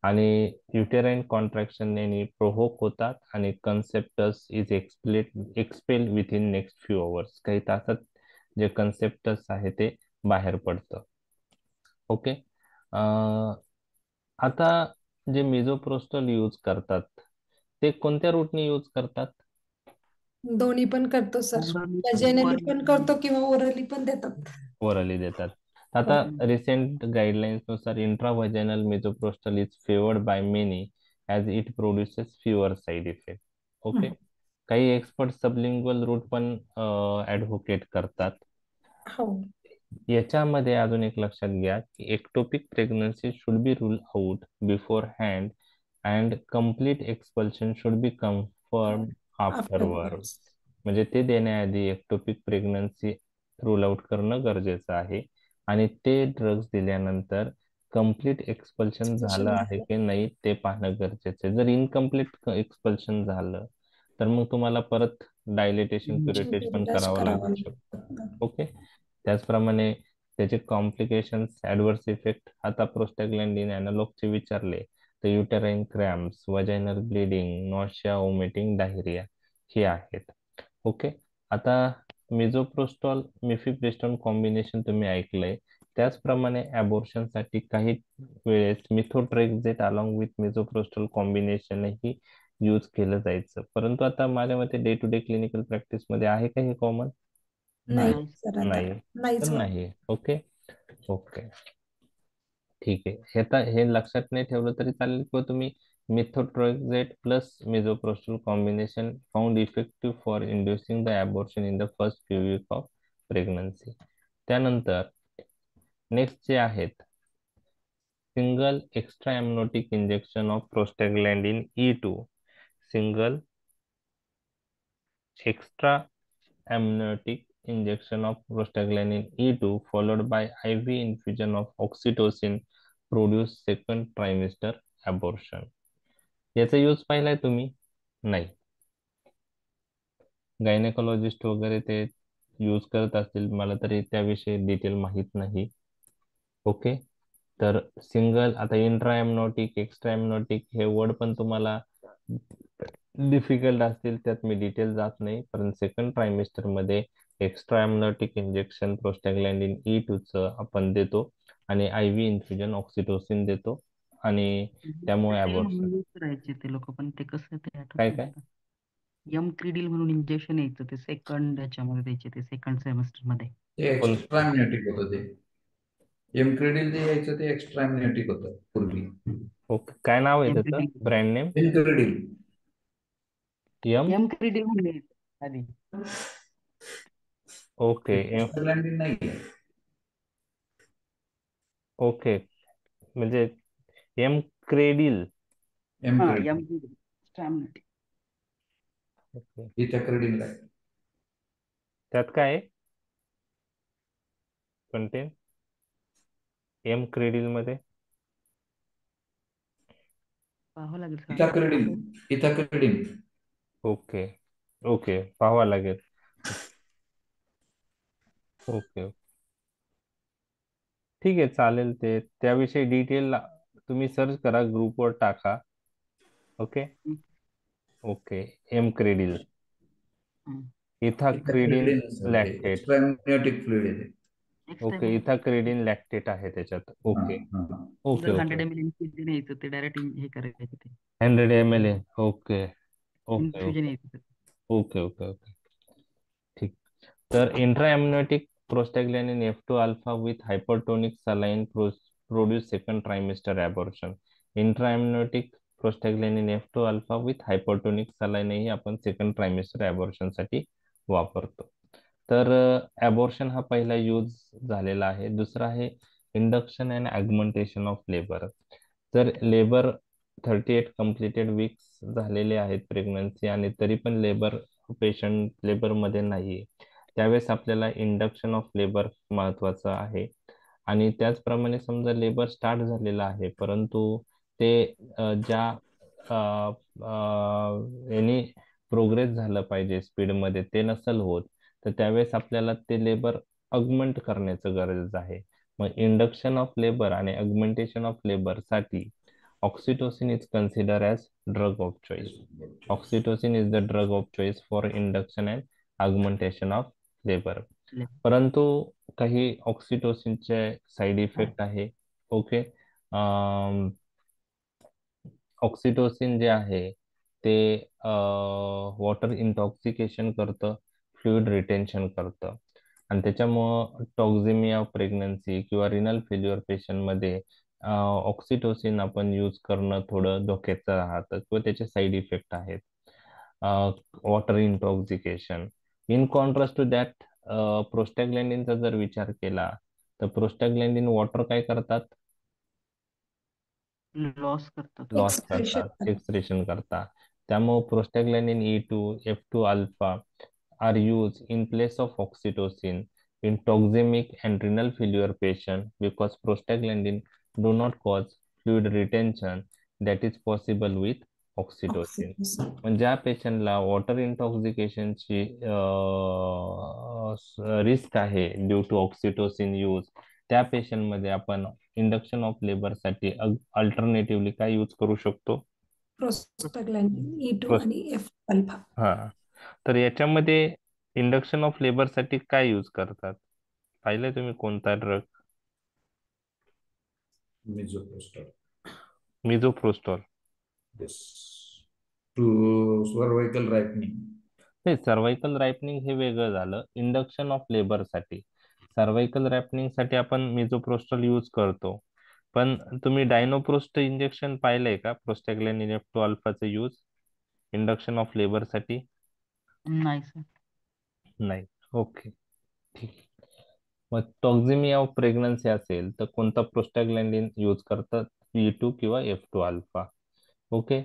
आणि युटेराईन कॉन्ट्रॅक्शन यांनी प्रोव्होक होतात आणि conceptus is expel within next few hours. काही तासात जे कन्सेप्टस आहे ते बाहेर पडतं. ओके. आता जे मिझोप्रोस्टॉल यूज करतात ते कोणत्या रूटने यूज करतात? दोन्ही पण करतो सर. वॅजिनली पण करतो किंवा ओरली पण देतात. ओरली देतात. आता रिसेंट गाईडलाईन्स नुसार intravaginal misoprostol is favoured by many as it produces fewer side effect. Okay. काही एक्सपर्ट सबलिंग्वल रूट पण ॲडव्होकेट करतात. हो. याच्यामध्ये अजून एक लक्षात घ्या की ectopic pregnancy should be rule out beforehand and complete expulsion should be confirm afterward. म्हणजे ते देण्याआधी एक्टोपिक प्रेग्नन्सी रूल आउट करणं गरजेचं आहे आणि ते ड्रग्ज दिल्यानंतर कम्प्लीट एक्सपल्शन झालं आहे की नाही ते पाहणं गरजेचं आहे. जर इनकम्प्लीट एक्सपल्शन झालं तर मग तुम्हाला परत डायलिटेशन क्युरेटेज पण करावं लागू शकतं. ओके. त्याचप्रमाणे त्याचे कॉम्प्लिकेशन्स ॲडव्हर्स इफेक्ट आता प्रोस्टॅग्लॅन्डिन ॲनालॉगचे विचारले तर uterine cramps, vaginal bleeding, nausea, vomiting, diarrhoea हे आहेत. ओके. आता मिझोप्रोस्टॉल मिफिप्रिस्टोन कॉम्बिनेशन तुम्ही ऐकलंय. त्याचप्रमाणे ॲबॉर्शनसाठी काही वेळेस मिथोट्रेक्झेट अलॉंग विथ मिझोप्रोस्टॉल कॉम्बिनेशनही यूज केलं जायचं. परंतु आता माझ्या मते डे टू डे क्लिनिकल प्रॅक्टिसमध्ये आहे का हे कॉमन? नाही सर, आता नाही. नाहीच तर होत. नाही. ओके. ओके, ठीक आहे. हे लक्षात नाही ठेवलं तरी चालेल किंवा तुम्ही methotrexate plus misoprostol combination found effective for inducing the abortion in the first few week of pregnancy. त्यानंतर नेक्स्ट जे आहेत single extra amniotic injection of prostaglandin E2. Single extra amniotic injection of prostaglandin E2 followed by IV infusion of oxytocin produce second trimester abortion. याचा यूज पाहिलाय तुम्ही? नाही. गायनेकोलॉजिस्ट वगैरे ते यूज करत असतील, मला तरी त्याविषयी डिटेल माहीत नाही. ओके. तर सिंगल आता इंट्रा एमनॉटिक एक्स्ट्रा एमनॉटिक हे वर्ड पण तुम्हाला डिफिकल्ट असतील, त्यात मी डिटेल जात नाही. पण सेकंड ट्रायमिस्टर मध्ये एक्स्ट्रा एमनॉटिक इंजेक्शन प्रोस्टॅग्लॅन्डिन E2 च आपण देतो आणि IV इन्फ्युजन ऑक्सिटोसिन देतो आणि त्यामुळे अबॉर्शन. करायचे ते लोक, पण ते कसं ते आठवत काय नाही काय आता. क्रिडिल म्हणून इंजेक्शन यायचं ते सेकंड याच्यामध्ये द्यायचे, ते सेकंड सेमेस्टर मध्ये. ते एक्स्ट्रा एमनेटिक होतं ते. एमक्रेडिल जे यायचं ते एक्स्ट्रा एमनेटिक होतं पूर्वी. ओके. काय नाव आहे त्याचं ब्रँड नेम? एमक्रेडिल. क्रिडिल म्हणजे आधी. ओके. प्रोस्टाग्लॅन्डिन नाही. ओके, म्हणजे एमक्रेडिल. एमक्रेडिल. ओके. इथॅक्रेडिन त्यात काय आहे कंटेन एम क्रेडिल मध्ये? पाहावं लागेल सर. इथॅक्रेडिन ओके ओके, पाहावं लागेल. ओके, ठीक आहे, चालेल. ते त्याविषयी डिटेल तुम्ही सर्च करा, ग्रुपवर टाका. ओके. हं. ओके, एम क्रेडिल, हं. Ethacridine lactate. Extra amniotic fluid आहे ते. ओके, इथाक्रेडिन लॅक्टेट आहे त्याच्यात. Okay okay 100 okay. ml infusion यायचं, ते डायरेक्ट हे करायचं, ते 100 ml. Okay okay infusion okay यायचं. ओके ओके ओके, ठीक. तर intraamniotic prostaglandin F2 alpha with hypertonic saline produce second trimester abortion. Intraamniotic prostaglandin F2 alpha with hypertonic saline ही आपण सेकंड ट्रायमिस्टर ॲबॉर्शन साठी वापरतो. तर ॲबॉर्शन हा पहिला यूज झालेला आहे. दुसरा आहे इंडक्शन अँड ॲग्मेंटेशन ऑफ लेबर. जर लेबर 38 कम्प्लिटेड वीक्स झालेले आहेत प्रेग्नन्सी आणि तरी पण पेशंट लेबरमध्ये नाही, त्यावेळेस आपल्याला इंडक्शन ऑफ लेबर महत्वाचं आहे. आणि त्याचप्रमाणे समजा लेबर स्टार्ट झालेला आहे परंतु ते ज्या यांनी प्रोग्रेस झालं पाहिजे स्पीडमध्ये ते नसल होत, तर त्यावेळेस आपल्याला ते लेबर अगमेंट करण्याचं गरज आहे. मग इंडक्शन ऑफ लेबर आणि अगमेंटेशन ऑफ लेबर साठी oxytocin is consider as drug of choice. Oxytocin is the drug of choice for induction and augmentation of labour. परंतु काही ऑक्सिटोसिनचे साईड इफेक्ट आहे. ओके. ऑक्सिटोसिन जे आहे ते वॉटर इंटॉक्सिकेशन करतं, फ्लुइड रिटेन्शन करतं आणि त्याच्यामुळं टॉक्झिमिया प्रेग्नन्सी किंवा रिनल फेल्युअर पेशंटमध्ये ऑक्सिटोसिन आपण यूज करणं थोडं धोक्याचं राहतं किंवा त्याचे साईड इफेक्ट आहेत. Water intoxication. In contrast to that, प्रोस्टॅग्लॅंडिनचा जर विचार केला तर प्रोस्टॅग्लॅंडिन वॉटर काय करतात? लॉस करतात. लॉस Excretion करतात, एक्सप्रेशन करतात. त्यामुळे प्रोस्टॅग्लॅंडिन E2, F2 alpha are used in place of oxytocin in toxemic and renal failure patient because prostaglandin do not cause fluid retention that is possible with oxytocin. oxytocin. पण ज्या पेशंटला वॉटर इंटॉक्सिकेशनची रिस्क आहे ड्यू टू ऑक्सिटोसिन यूज, त्या पेशंटमध्ये आपण इंडक्शन ऑफ लेबरसाठी अल्टरनेटिव्हली काय यूज करू शकतो? प्रोस्टाग्लॅंडिन E2 आणि F अल्फा. हा, तर याच्यामध्ये इंडक्शन ऑफ लेबर साठी काय यूज करतात? पाहिलंय तुम्ही कोणता drug? Misoprostol. To cervical ripening. नाही, सर्वायकल रायपनिंग हे वेगळं झालं. इंडक्शन ऑफ लेबर साठी, सर्वायकल रायपनिंग साठी आपण मिझोप्रोस्टॉल यूज करतो. पण तुम्ही डायनोप्रोस्ट इंजेक्शन पाहिलंय का प्रोस्टॅग्लॅंडिन F2 अल्फाचं यूज इंडक्शन ऑफ लेबर साठी? नाही सर. नाही. ओके, ठीक. मग टॉक्झिमिया ऑफ प्रेग्नन्सी असेल तर कोणता प्रोस्टॅग्लॅंडिन यूज करतात? E2 किंवा F2 alpha. Okay.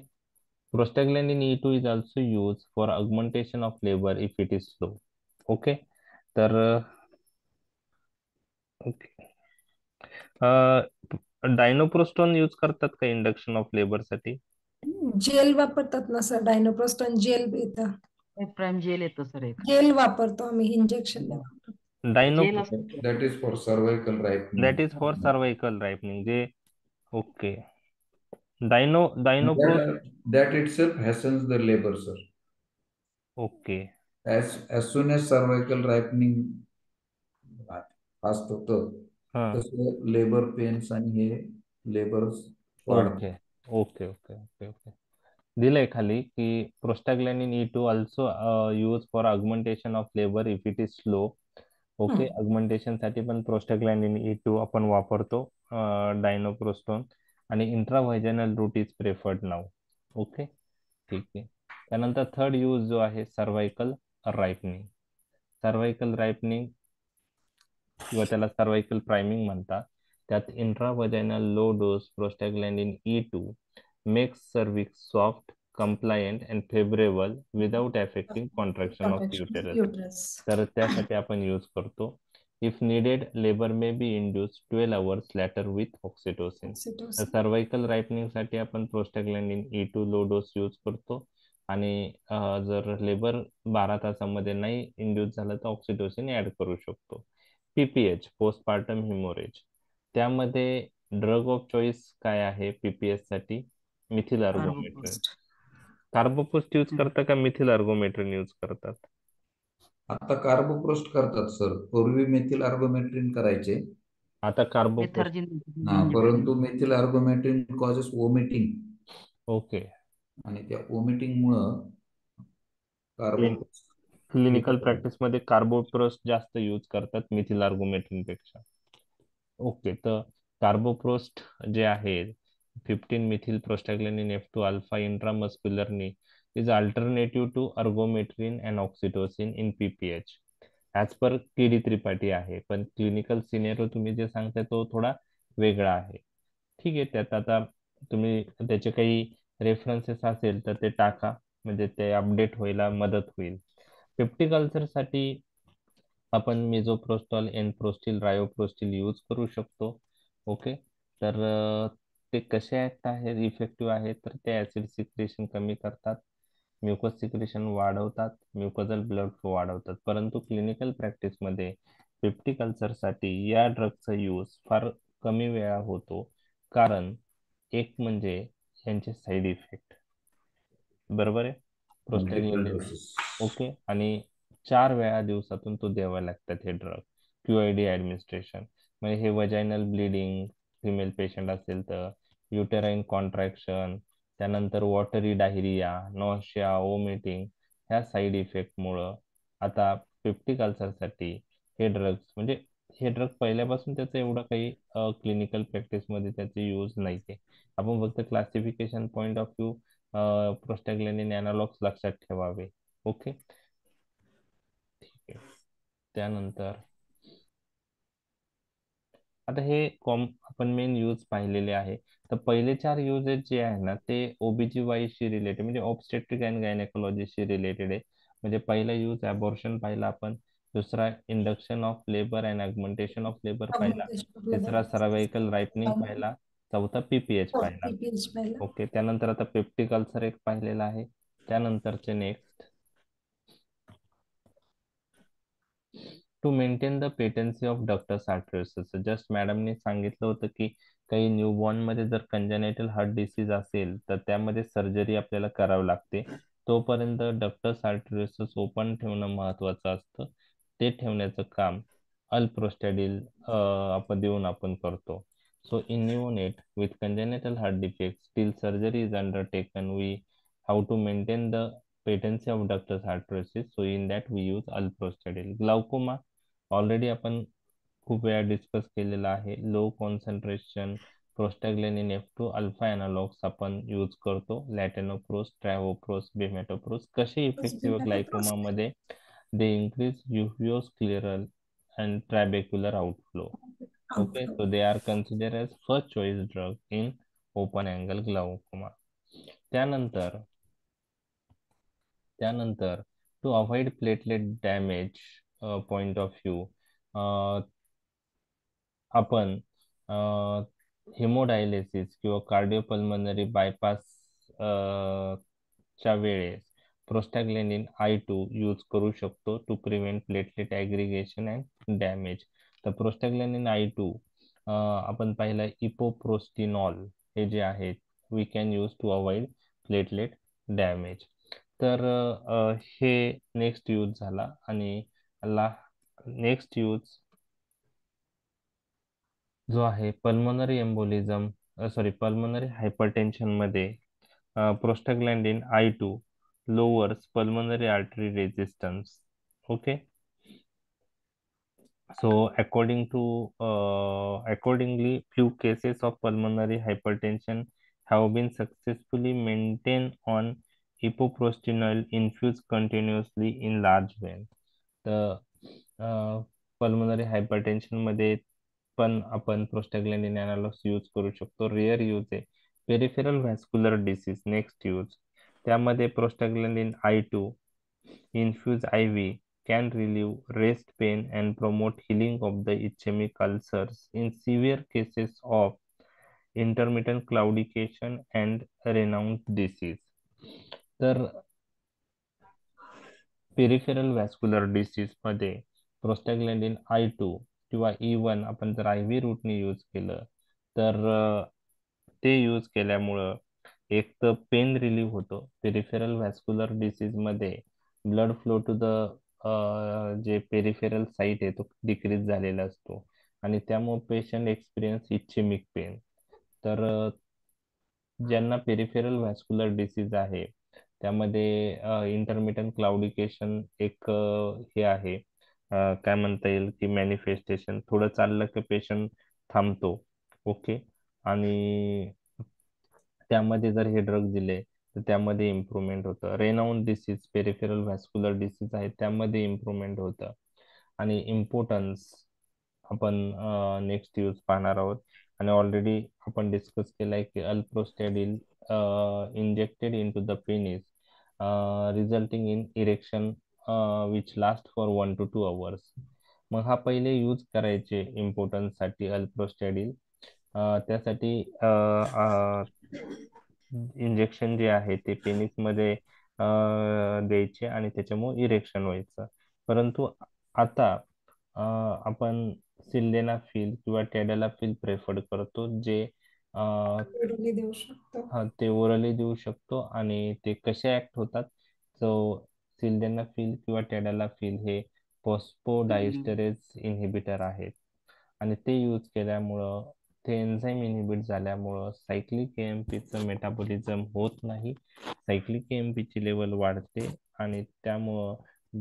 Prostaglandin E2 is also use for augmentation of labour if it is slow. Okay. तर ओके, डायनोप्रोस्टोन यूज करतात का इंडक्शन ऑफ लेबर साठी? जेल वापरतात ना सर, डायनोप्रोस्टॉन जेल येतं. प्राईम जेल येतं सर एक. जेल वापरतो आम्ही, इंजेक्शन नाही वापरत. डायनो जेल असतं. That is for cervical ripening. That is for cervical ripening जे. Okay. Dinopro That itself hastens the labor, sir. Okay. As soon as cervical ripening fast होतं हा, तसं लेबर पेन्स आणि हे लेबर वाढ. Okay okay okay okay okay. दिलंय खाली की prostaglandin E2 also use for augmentation of labour if it is slow. Okay. Augmentation साठी पण प्रोस्टॅग्लॅंडिन E2 आपण वापरतो, डायनोप्रोस्टोन, आणि इंट्राव्हायजनल रूट इज प्रेफर्ड नाव. ओके, ठीक आहे. त्यानंतर थर्ड यूज जो आहे सर्वायकल रायपनिंग. सर्वायकल रायपनिंग किंवा त्याला सर्वायकल प्रायमिंग म्हणतात. त्यात intravaginal low dose prostaglandin E2 makes cervix soft, compliant and favorable without affecting contraction of uterus. uterus. तर त्यासाठी आपण यूज करतो. If needed labour may be induce 12 hours later with oxytocin. Oxytocin. Cervical ripening साठी आपण prostaglandin E2 low dose use करतो आणि जर लेबर 12 तासामध्ये नाही इंड्यूस झालं तर ऑक्सिटोसिन ऍड करू शकतो. पीपीएच पोस्टपार्टम हिमोरेज, त्यामध्ये ड्रग ऑफ चॉईस काय आहे पीपीएच साठी? Methyl ergometrine. Carboprost. Carboprost use करता का मिथिल अर्गोमेट्रिन यूज करतात? आता कार्बोप्रोस्ट करतात सर, पूर्वी मेथिल अर्गोमेट्रिन करायचे. आता कार्बोपोस्ट. मेथर्जिन. परंतु methyl ergometrine causes vomiting, okay. आणि त्या वोमिटिंग मुळे कार्बोप्रोस्ट क्लिनिकल प्रॅक्टिस मध्ये कार्बोप्रोस्ट जास्त यूज करतात मिथिल अर्गोमेट्रिन पेक्षा. ओके, तर कार्बोप्रोस्ट जे आहे 15 मिथिल प्रोस्टाग्लॅंडिन F2 अल्फा इंट्रामस्क्युलरनी is alternative to ergometrine and oxytocin in PPH as per TD Tripathi आहे, पण क्लिनिकल सिनेरिओ तुम्ही जे सांगताय तो थोडा वेगळा आहे. ठीक आहे, त्यात आता तुम्ही त्याचे काही रेफरन्सेस असेल तर ते टाका, म्हणजे ते अपडेट व्हायला मदत होईल. पेप्टिक अल्सरसाठी आपण मिझोप्रोस्टॉल, एनप्रोस्टिल, रायोप्रोस्टिल यूज करू शकतो. ओके, तर ते कसे आहेत इफेक्टिव्ह आहेत तर ते ऍसिड सिक्रेशन कमी करतात, म्युकस सिक्रेशन वाढवतात, म्युकोजल ब्लड फ्लो वाढवतात. परंतु क्लिनिकल प्रॅक्टिसमध्ये पेप्टिक अल्सरसाठी या ड्रगचा यूज फार कमी वेळा होतो, कारण एक म्हणजे यांचे साईड इफेक्ट, बरोबर आहे, प्रोस्टाग्लॅंडिन. ओके, आणि 4 वेळा दिवसातून तो द्यावा लागतात हे ड्रग, QID ऍडमिनिस्ट्रेशन. म्हणजे हे वजायनल ब्लिडिंग फिमेल पेशंट असेल तर, युटेराईन कॉन्ट्रॅक्शन, त्यानंतर वॉटरी डायरिया, नॉशिया, वोमिटिंग, ह्या साईड इफेक्टमुळं आता पेप्टिक अल्सरसाठी हे ड्रग्स, म्हणजे हे ड्रग पहिल्यापासून त्याचं एवढं काही क्लिनिकल प्रॅक्टिसमध्ये त्याचे यूज नाही आहे. आपण फक्त classification point of view prostaglandin अॅनालॉग्स लक्षात ठेवावे. ओके, ठीक आहे. त्यानंतर आता हे आपण मेन यूज पाहिलेले आहे. तर पहिले 4 युजेस जे आहे ना ते OBGY शी रिलेटेड, म्हणजे ऑब्स्टेट्रिक अँड गायनेकोलॉजीशी रिलेटेड आहे. म्हणजे पहिला यूज अबॉर्शन पाहिला आपण, दुसरा induction of labour and augmentation of labour पाहिला, तिसरा सर्वाइकल रायपनिंग पाहिला, चौथा पीपीएच पाहिला. PPH पहिला. ओके, त्यानंतर आता पेप्टिक अल्सर एक पाहिलेला आहे. त्यानंतरचे next, to maintain the patency of ductus arteriosus. Just मॅडमने सांगितलं होतं की काही न्यूबॉर्न मध्ये जर कंजेनायटल हार्ट डिसीज असेल तर त्यामध्ये सर्जरी आपल्याला करावी लागते. तोपर्यंत डक्टस आर्टरियोसिस ओपन ठेवणं महत्वाचं असतं. ते ठेवण्याचं काम अल्प्रोस्टॅडिल देऊन आपण करतो. So in neonate with congenital heart defect still surgery is undertaken. We how to maintain the patency of ductus arteriosus, so in that we use alprostadil. Glaucoma already आपण खूप वेळा डिस्कस केलेला आहे. Low concentration prostaglandin F2 alpha अॅनालॉग्स आपण यूज करतो, लॅटेनोप्रोस, ट्रॅव्होप्रोस, बेमेटोप्रोस. कसे इफेक्टिव्ह ग्लायकोमा मध्ये? They increase uveoscleral and trabecular outflow. Okay, so they are considered as first choice drug in open angle glaucoma. त्यानंतर to avoid platelet damage point of view आपण हिमोडायलिसिस किंवा कार्डिओपल्मनरी बायपास च्या वेळेस प्रोस्टाग्लॅंडिन I2 यूज करू शकतो to prevent platelet aggregation and damage. तर प्रोस्टाग्लॅंडिन I2 आपण पाहिलं इपोप्रोस्टिनॉल हे जे आहेत we can use to avoid platelet damage. तर हे नेक्स्ट यूज झाला. आणि नेक्स्ट यूज जो आहे पल्मोनरी एम्बोलिझम, पल्मोनरी हायपरटेन्शन मध्ये prostaglandin I2 lowers pulmonary artery resistance. Okay, so accordingly few cases of pulmonary hypertension have been successfully maintained on ipoprostenol infused continuously in large vein. तर पल्मोनरी हायपरटेन्शन मध्ये पण आपण प्रोस्टाग्लॅंडिन अॅनालॉग्स यूज करू शकतो. रेअर यूज आहे. Peripheral vascular disease next use. त्यामध्ये prostaglandin I2 infuse IV can relieve rest pain and promote healing of the ischemic ulcers in severe cases of intermittent claudication and Raynaud's disease. तर पेरिफेरल व्हॅस्क्युलर डिसीज मध्ये प्रोस्टॅग्लॅंडिन I2 किंवा E1 आपण जर IV रूटने यूज केलं तर ते यूज केल्यामुळं एक तर पेन रिलीव्ह होतो. पेरिफेरल व्हॅस्क्युलर डिसीज मध्ये ब्लड फ्लो टू द जे पेरिफेरल साईट आहे तो डिक्रीज झालेला असतो आणि त्यामुळे पेशंट एक्सपिरियन्स इच्छेमिक पेन. तर ज्यांना पेरिफेरल व्हॅस्क्युलर डिसीज आहे त्यामध्ये इंटरमिटंट क्लाउडिकेशन एक हे आहे, काय म्हणता येईल की मॅनिफेस्टेशन. थोडं चाललं की पेशंट थांबतो. ओके. आणि त्यामध्ये जर हे ड्रग दिले तर त्यामध्ये इम्प्रुव्हमेंट होतं. Renowned disease peripheral vascular disease आहे त्यामध्ये इम्प्रुव्हमेंट होतं. आणि इम्पोर्टन्स आपण नेक्स्ट यूज पाहणार आहोत. आणि ऑलरेडी आपण डिस्कस केलाय की alprostadil injected into the penis resulting in erection which last for 1 to 2 hours. मग हा पहिले यूज करायचे इम्पोर्टन्स साठी अल्प्रोस्टॅडिल. त्यासाठी इंजेक्शन जे आहे ते पेनिस मध्ये द्यायचे आणि त्याच्यामुळे इरेक्शन व्हायचं. परंतु आता आपण सिल्डेनाफिल किंवा टेडलाफिल प्रेफर्ड करतो जे ओरली देऊ शकतो. ते ओरली देऊ शकतो. आणि ते कसे ऍक्ट होतात, सो सिल्डेनाफिल किंवा टेडलाफिल हे फॉस्फोडायस्टरेज इन्हिबिटर आहेत आणि ते यूज केल्यामुळं ते एन्झाईम इन्हिबिट झाल्यामुळं सायक्लिक एएमपीचं मेटाबॉलिझम होत नाही. सायक्लिक एएमपीची लेवल वाढते आणि त्यामुळं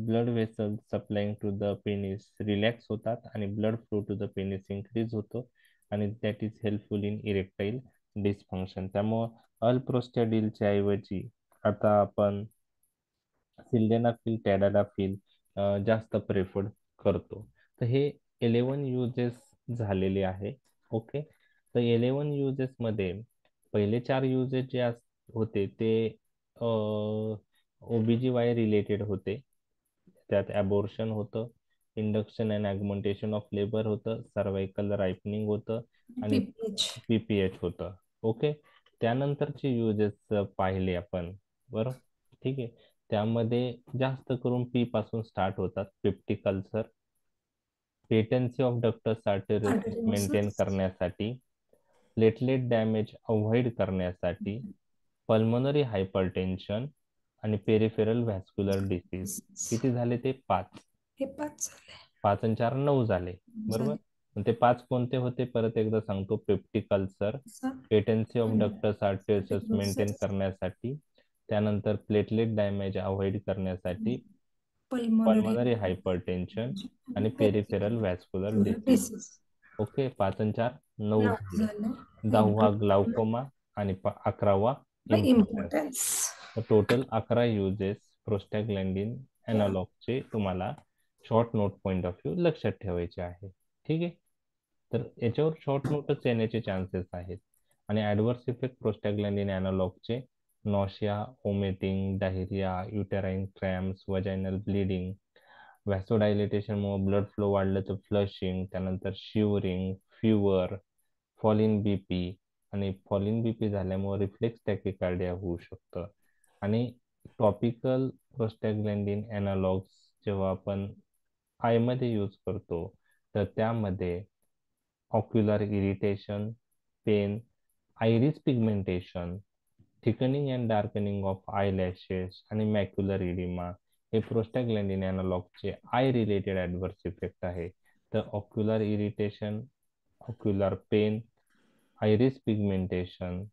blood vessel supplying to the penis relax होतात आणि blood flow to the penis increase होतो आणि that is helpful in erectile dysfunction. त्यामुळं अल्प्रोस्टॅडिलच्या ऐवजी आता आपण सिल्डेनाफिल टॅडलाफिल जास्त प्रेफर्ड करतो. तर हे 11 युजेस झालेले आहे. ओके. तर 11 युजेस मध्ये पहिले 4 युजेस जे होते ते OBGY रिलेटेड होते. त्यात ॲबॉर्शन होतं, इंडक्शन अँड ॲग्मेंटेशन ऑफ लेबर होतं, सर्वायकल रायपनिंग होतं आणि PPH. PPH होतं. ओके. त्यानंतरचे युजेस पाहिले आपण. बरं, ठीक आहे. त्यामध्ये जास्त करून P पासून स्टार्ट होतात. Peptic ulcer, patency of ductus arteriosus maintain करण्यासाठी, प्लेटलेट डॅमेज अवॉइड करण्यासाठी, पल्मोनरी हायपरटेन्शन आणि पेरिफेरल व्हॅस्क्युलर डिसीज. किती झाले ते? 5. हे 5 झाले. 5 आणि 4 9 झाले. बरोबर. ते 5 कोणते होते परत एकदा सांगतो. Peptic ulcer, patency of ductus arteriosus maintain करण्यासाठी, त्यानंतर प्लेटलेट डॅमेज अवॉइड करण्यासाठी, पल्मोनरी हायपरटेन्शन आणि पेरिफेरल व्हॅस्क्युलर डिसीज. ओके. 5 आणि 4 9 झाले. 10वा ग्लाउकोमा आणि 11वा इम्पोर्टन्स. टोटल 11 युजेस प्रोस्टॅग्लॅंडिन एनालॉगचे तुम्हाला short note point of view लक्षात ठेवायचे आहे. ठीक आहे. तर याच्यावर शॉर्ट नोटच येण्याचे चान्सेस आहेत. आणि ऍडव्हर्स इफेक्ट प्रोस्टॅग्लॅंडिन एनालॉगचे nausea, vomiting, diarrhoea, uterine cramps, vaginal bleeding, व्हॅसोडायलेटेशनमुळे ब्लड फ्लो वाढलं तर फ्लशिंग, त्यानंतर shivering, fever, fall in BP आणि फॉल इन बीपी झाल्यामुळे रिफ्लेक्स टॅकिकार्डिया होऊ शकतं. आणि टॉपिकल प्रोस्टॅग्लॅंडिन एनालॉग्स जेव्हा आपण आयमध्ये यूज करतो तर त्यामध्ये ocular irritation, pain, iris pigmentation, thickening and darkening of eye lashes आणि मॅक्युलर इडिमा हे प्रोस्टॅग्लॅंडिन एनालॉगचे आय रिलेटेड ऍडव्हर्स इफेक्ट आहे. तर ocular irritation, ocular pain, iris pigmentation,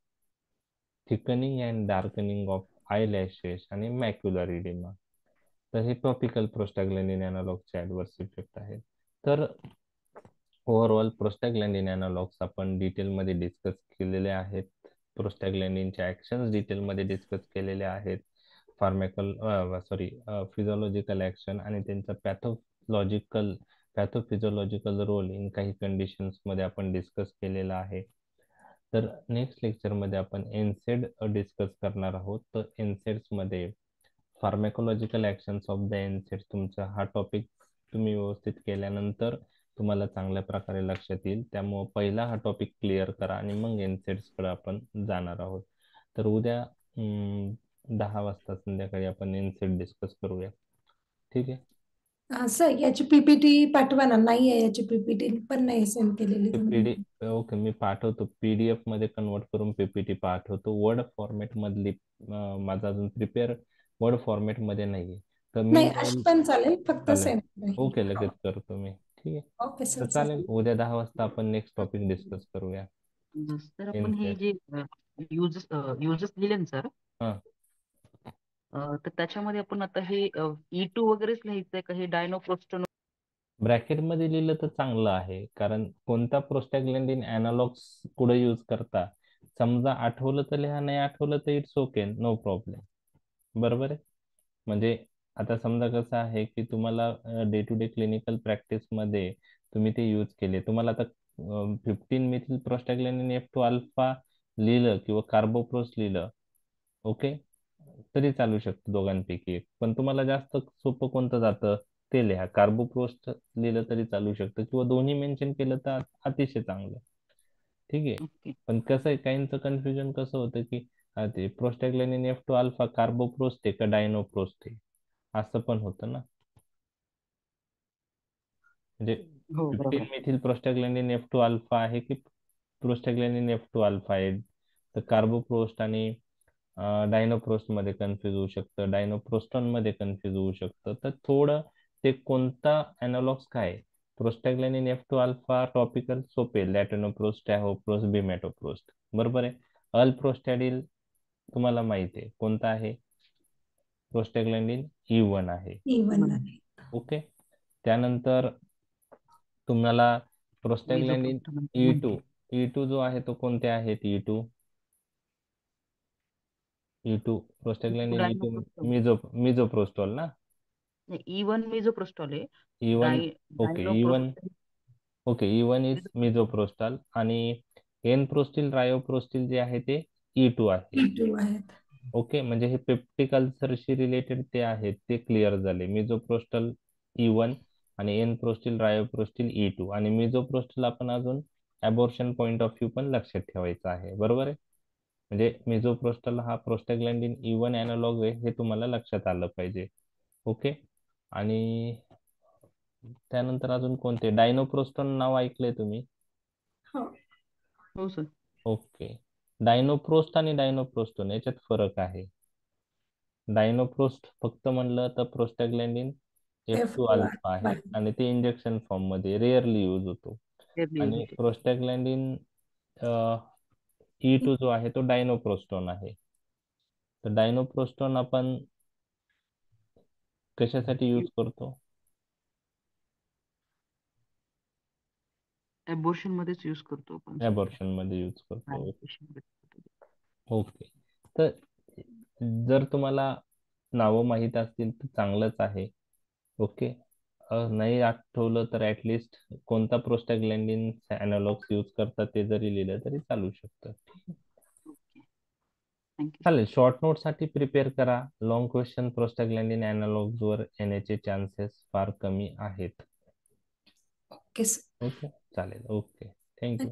thickening and darkening of eye lashes आणि मॅक्युलर इडिमा. तर हे टॉपिकल प्रोस्टॅग्लॅंडिन एनालॉगचे ऍडव्हर्स इफेक्ट आहेत. तर ओव्हरऑल प्रोस्टॅग्लॅंडिन एनालॉग्स आपण डिटेलमध्ये डिस्कस केलेले आहेत. प्रोस्टॅग्लॅंडिनच्या ऍक्शन्स डिटेलमध्ये डिस्कस केलेले आहेत. फिजिओलॉजिकल ऍक्शन आणि त्यांचा पॅथोफिजिओलॉजिकल रोल इन काही कंडिशन्स मध्ये आपण डिस्कस केलेला आहे. तर नेक्स्ट लेक्चरमध्ये आपण एनसेड डिस्कस करणार आहोत. तर एनसेड्स मध्ये फार्मॅकोलॉजिकल ऍक्शन्स ऑफ द एनसेड, तुमचा हा टॉपिक तुम्ही व्यवस्थित केल्यानंतर तुम्हाला चांगल्या प्रकारे लक्षात येईल. त्यामुळे पहिला हा टॉपिक क्लिअर करा आणि मग एनसेड्स कडे आपण जाणार आहोत. तर उद्या 10 वाजता संध्याकाळी आपण एनसेड डिस्कस करूया. ठीक आहे. सर याची पीपीटी पाठवा ना. नाही आहे याची पीपीटी पण नाही सेंड केलेली तुम्ही. ओके, मी पाठवतो. PDF मध्ये कन्वर्ट करून PPT पाठवतो. वर्ड फॉर्मॅट मधली माझा अजून प्रिपेअर वर्ड फॉर्मॅट मध्ये नाहीये. तर मी नाही अशी पण चालेल, फक्त चालेल. सेंड. ओके, लगेच करतो मी. ठीक आहे. ओके तर सर चालेल, उद्या 10 वाजता आपण नेक्स्ट टॉपिक डिस्कस करूया. तर आपण हे जे युजेस लिहिले ना सर, हा, तर त्याच्यामध्ये आपण आता हे E2 वगैरेच लिहायचंय का हे डायनोप्रोस्टोन? ब्रॅकेट मध्ये लिहिलं तर चांगलं आहे, कारण कोणता प्रोस्टॅग्लॅन्डिन अॅनालॉग्स पुढे यूज करता. समजा आठवलं तर लिहा, नाही आठवलं तर इट्स ओके, नो प्रॉब्लेम. बरोबर आहे. म्हणजे आता समजा कसं आहे की तुम्हाला day to day clinical practice मध्ये तुम्ही ते यूज केले. तुम्हाला आता 15 मिथिल प्रोस्टॅग्लॅन्डिन F2 अल्फा लिहिलं किंवा कार्बोप्रोस लिहिलं, ओके, तरी चालू शकतं दोघांपैकी एक. पण तुम्हाला जास्त सोपं कोणतं जातं ते लिहा. कार्बोप्रोस्ट लिहिलं तरी चालू शकतं किंवा दोन्ही मेन्शन केलं तर अतिशय चांगलं. ठीक आहे. ओके. पण कसं आहे, काहींचं कन्फ्युजन कसं होतं की ते प्रोस्टॅग्लॅन्डिन F2 अल्फा कार्बोप्रोस्ट आहे का डायनोप्रोस्ट आहे, असं पण होतं ना. म्हणजे हो 15 बरोबर. मिथिल प्रोस्टॅग्लॅन्डिन F2 अल्फा आहे की प्रोस्टॅग्लॅन्डिन F2 अल्फा आहे. तर कार्बोप्रोस्ट आणि डायनोप्रोस्ट मध्ये कन्फ्युज होऊ शकतं, डायनोप्रोस्टॉन मध्ये कन्फ्युज होऊ शकतं. तर थोडं ते कोणता अॅनालॉग्स काय, प्रोस्टॅग्लॅन्डिन F2 अल्फा टॉपिकल सोपे, लॅटिनोप्रोस्ट, टॅहोप्रोस्ट, बिमॅटोप्रोस्ट. बरोबर आहे. अल्प्रोस्टॅडिल तुम्हाला माहिती आहे कोणता आहे, प्रोस्टॅग्लॅन्डिन E1 आहे. इवन आहे. ओके. त्यानंतर तुम्हाला प्रोस्टॅग्लॅन्डिन E2 E2 जो आहे तो कोणते आहेत, E2 प्रोस्टॅग्लॅन्डिन E2 मिझोप्रोस्टॉल ना. E1 मेजोप्रोस्टॉल आहे. E1 okay, E1 dinoprostone okay, E1 is misoprostol आणि एन प्रोस्टिल रायोप्रोस्टिल जे आहे ते E2 आहे. E2 आहेत. ओके, म्हणजे हे पेप्टिक अल्सरशी रिलेटेड ते आहेत, ते क्लिअर झाले. मिझोप्रोस्टल E1 आणि एन प्रोस्टिल रायोप्रोस्टिल E2 आणि मिझोप्रोस्टल आपण अजून अबॉर्शन पॉइंट ऑफ व्ह्यू पण लक्षात ठेवायचं आहे. बरोबर आहे. म्हणजे मिझोप्रोस्टल हा प्रोस्टॅग्लॅन्डिन E1 अॅनालॉग आहे, हे तुम्हाला लक्षात आलं पाहिजे. ओके. आणि त्यानंतर अजून कोणते, डायनोप्रोस्टॉन नाव ऐकलंय तुम्ही? हो. हो सर. ओके. डायनोप्रोस्ट आणि डायनोप्रोस्टोन याच्यात फरक आहे. डायनोप्रोस्ट फक्त म्हणलं तर प्रोस्टॅग्लॅन्डिन F2 अल्फा आहे आणि ते इंजेक्शन फॉर्म मध्ये रेअरली यूज होतो. आणि प्रोस्टॅग्लॅन्डिन E2 जो आहे तो डायनोप्रोस्टोन आहे. तर डायनोप्रोस्टोन आपण कशासाठी यूज करतो? ॲबॉर्शन मध्येच यूज करतो आपण. ॲबॉर्शन मध्ये यूज करतो. Abortion मध्ये. ओके. तर जर तुम्हाला नावं माहीत असतील तर चांगलंच आहे. ओके. नाही आठवलं तर ऍटलिस्ट कोणता प्रोस्टॅग्लॅन्डिन अॅनालॉग्स यूज करतात ते जरी लिहिलं तरी चालू शकतं. ओके. थँक्यू. चालेल. शॉर्ट नोट साठी प्रिपेअर करा. लॉंग क्वेश्चन प्रोस्टॅग्लॅन्डिन अॅनालॉग्स वर येण्याचे चान्सेस फार कमी आहेत. Okay sir. ओके, चालेल. Okay, thank you.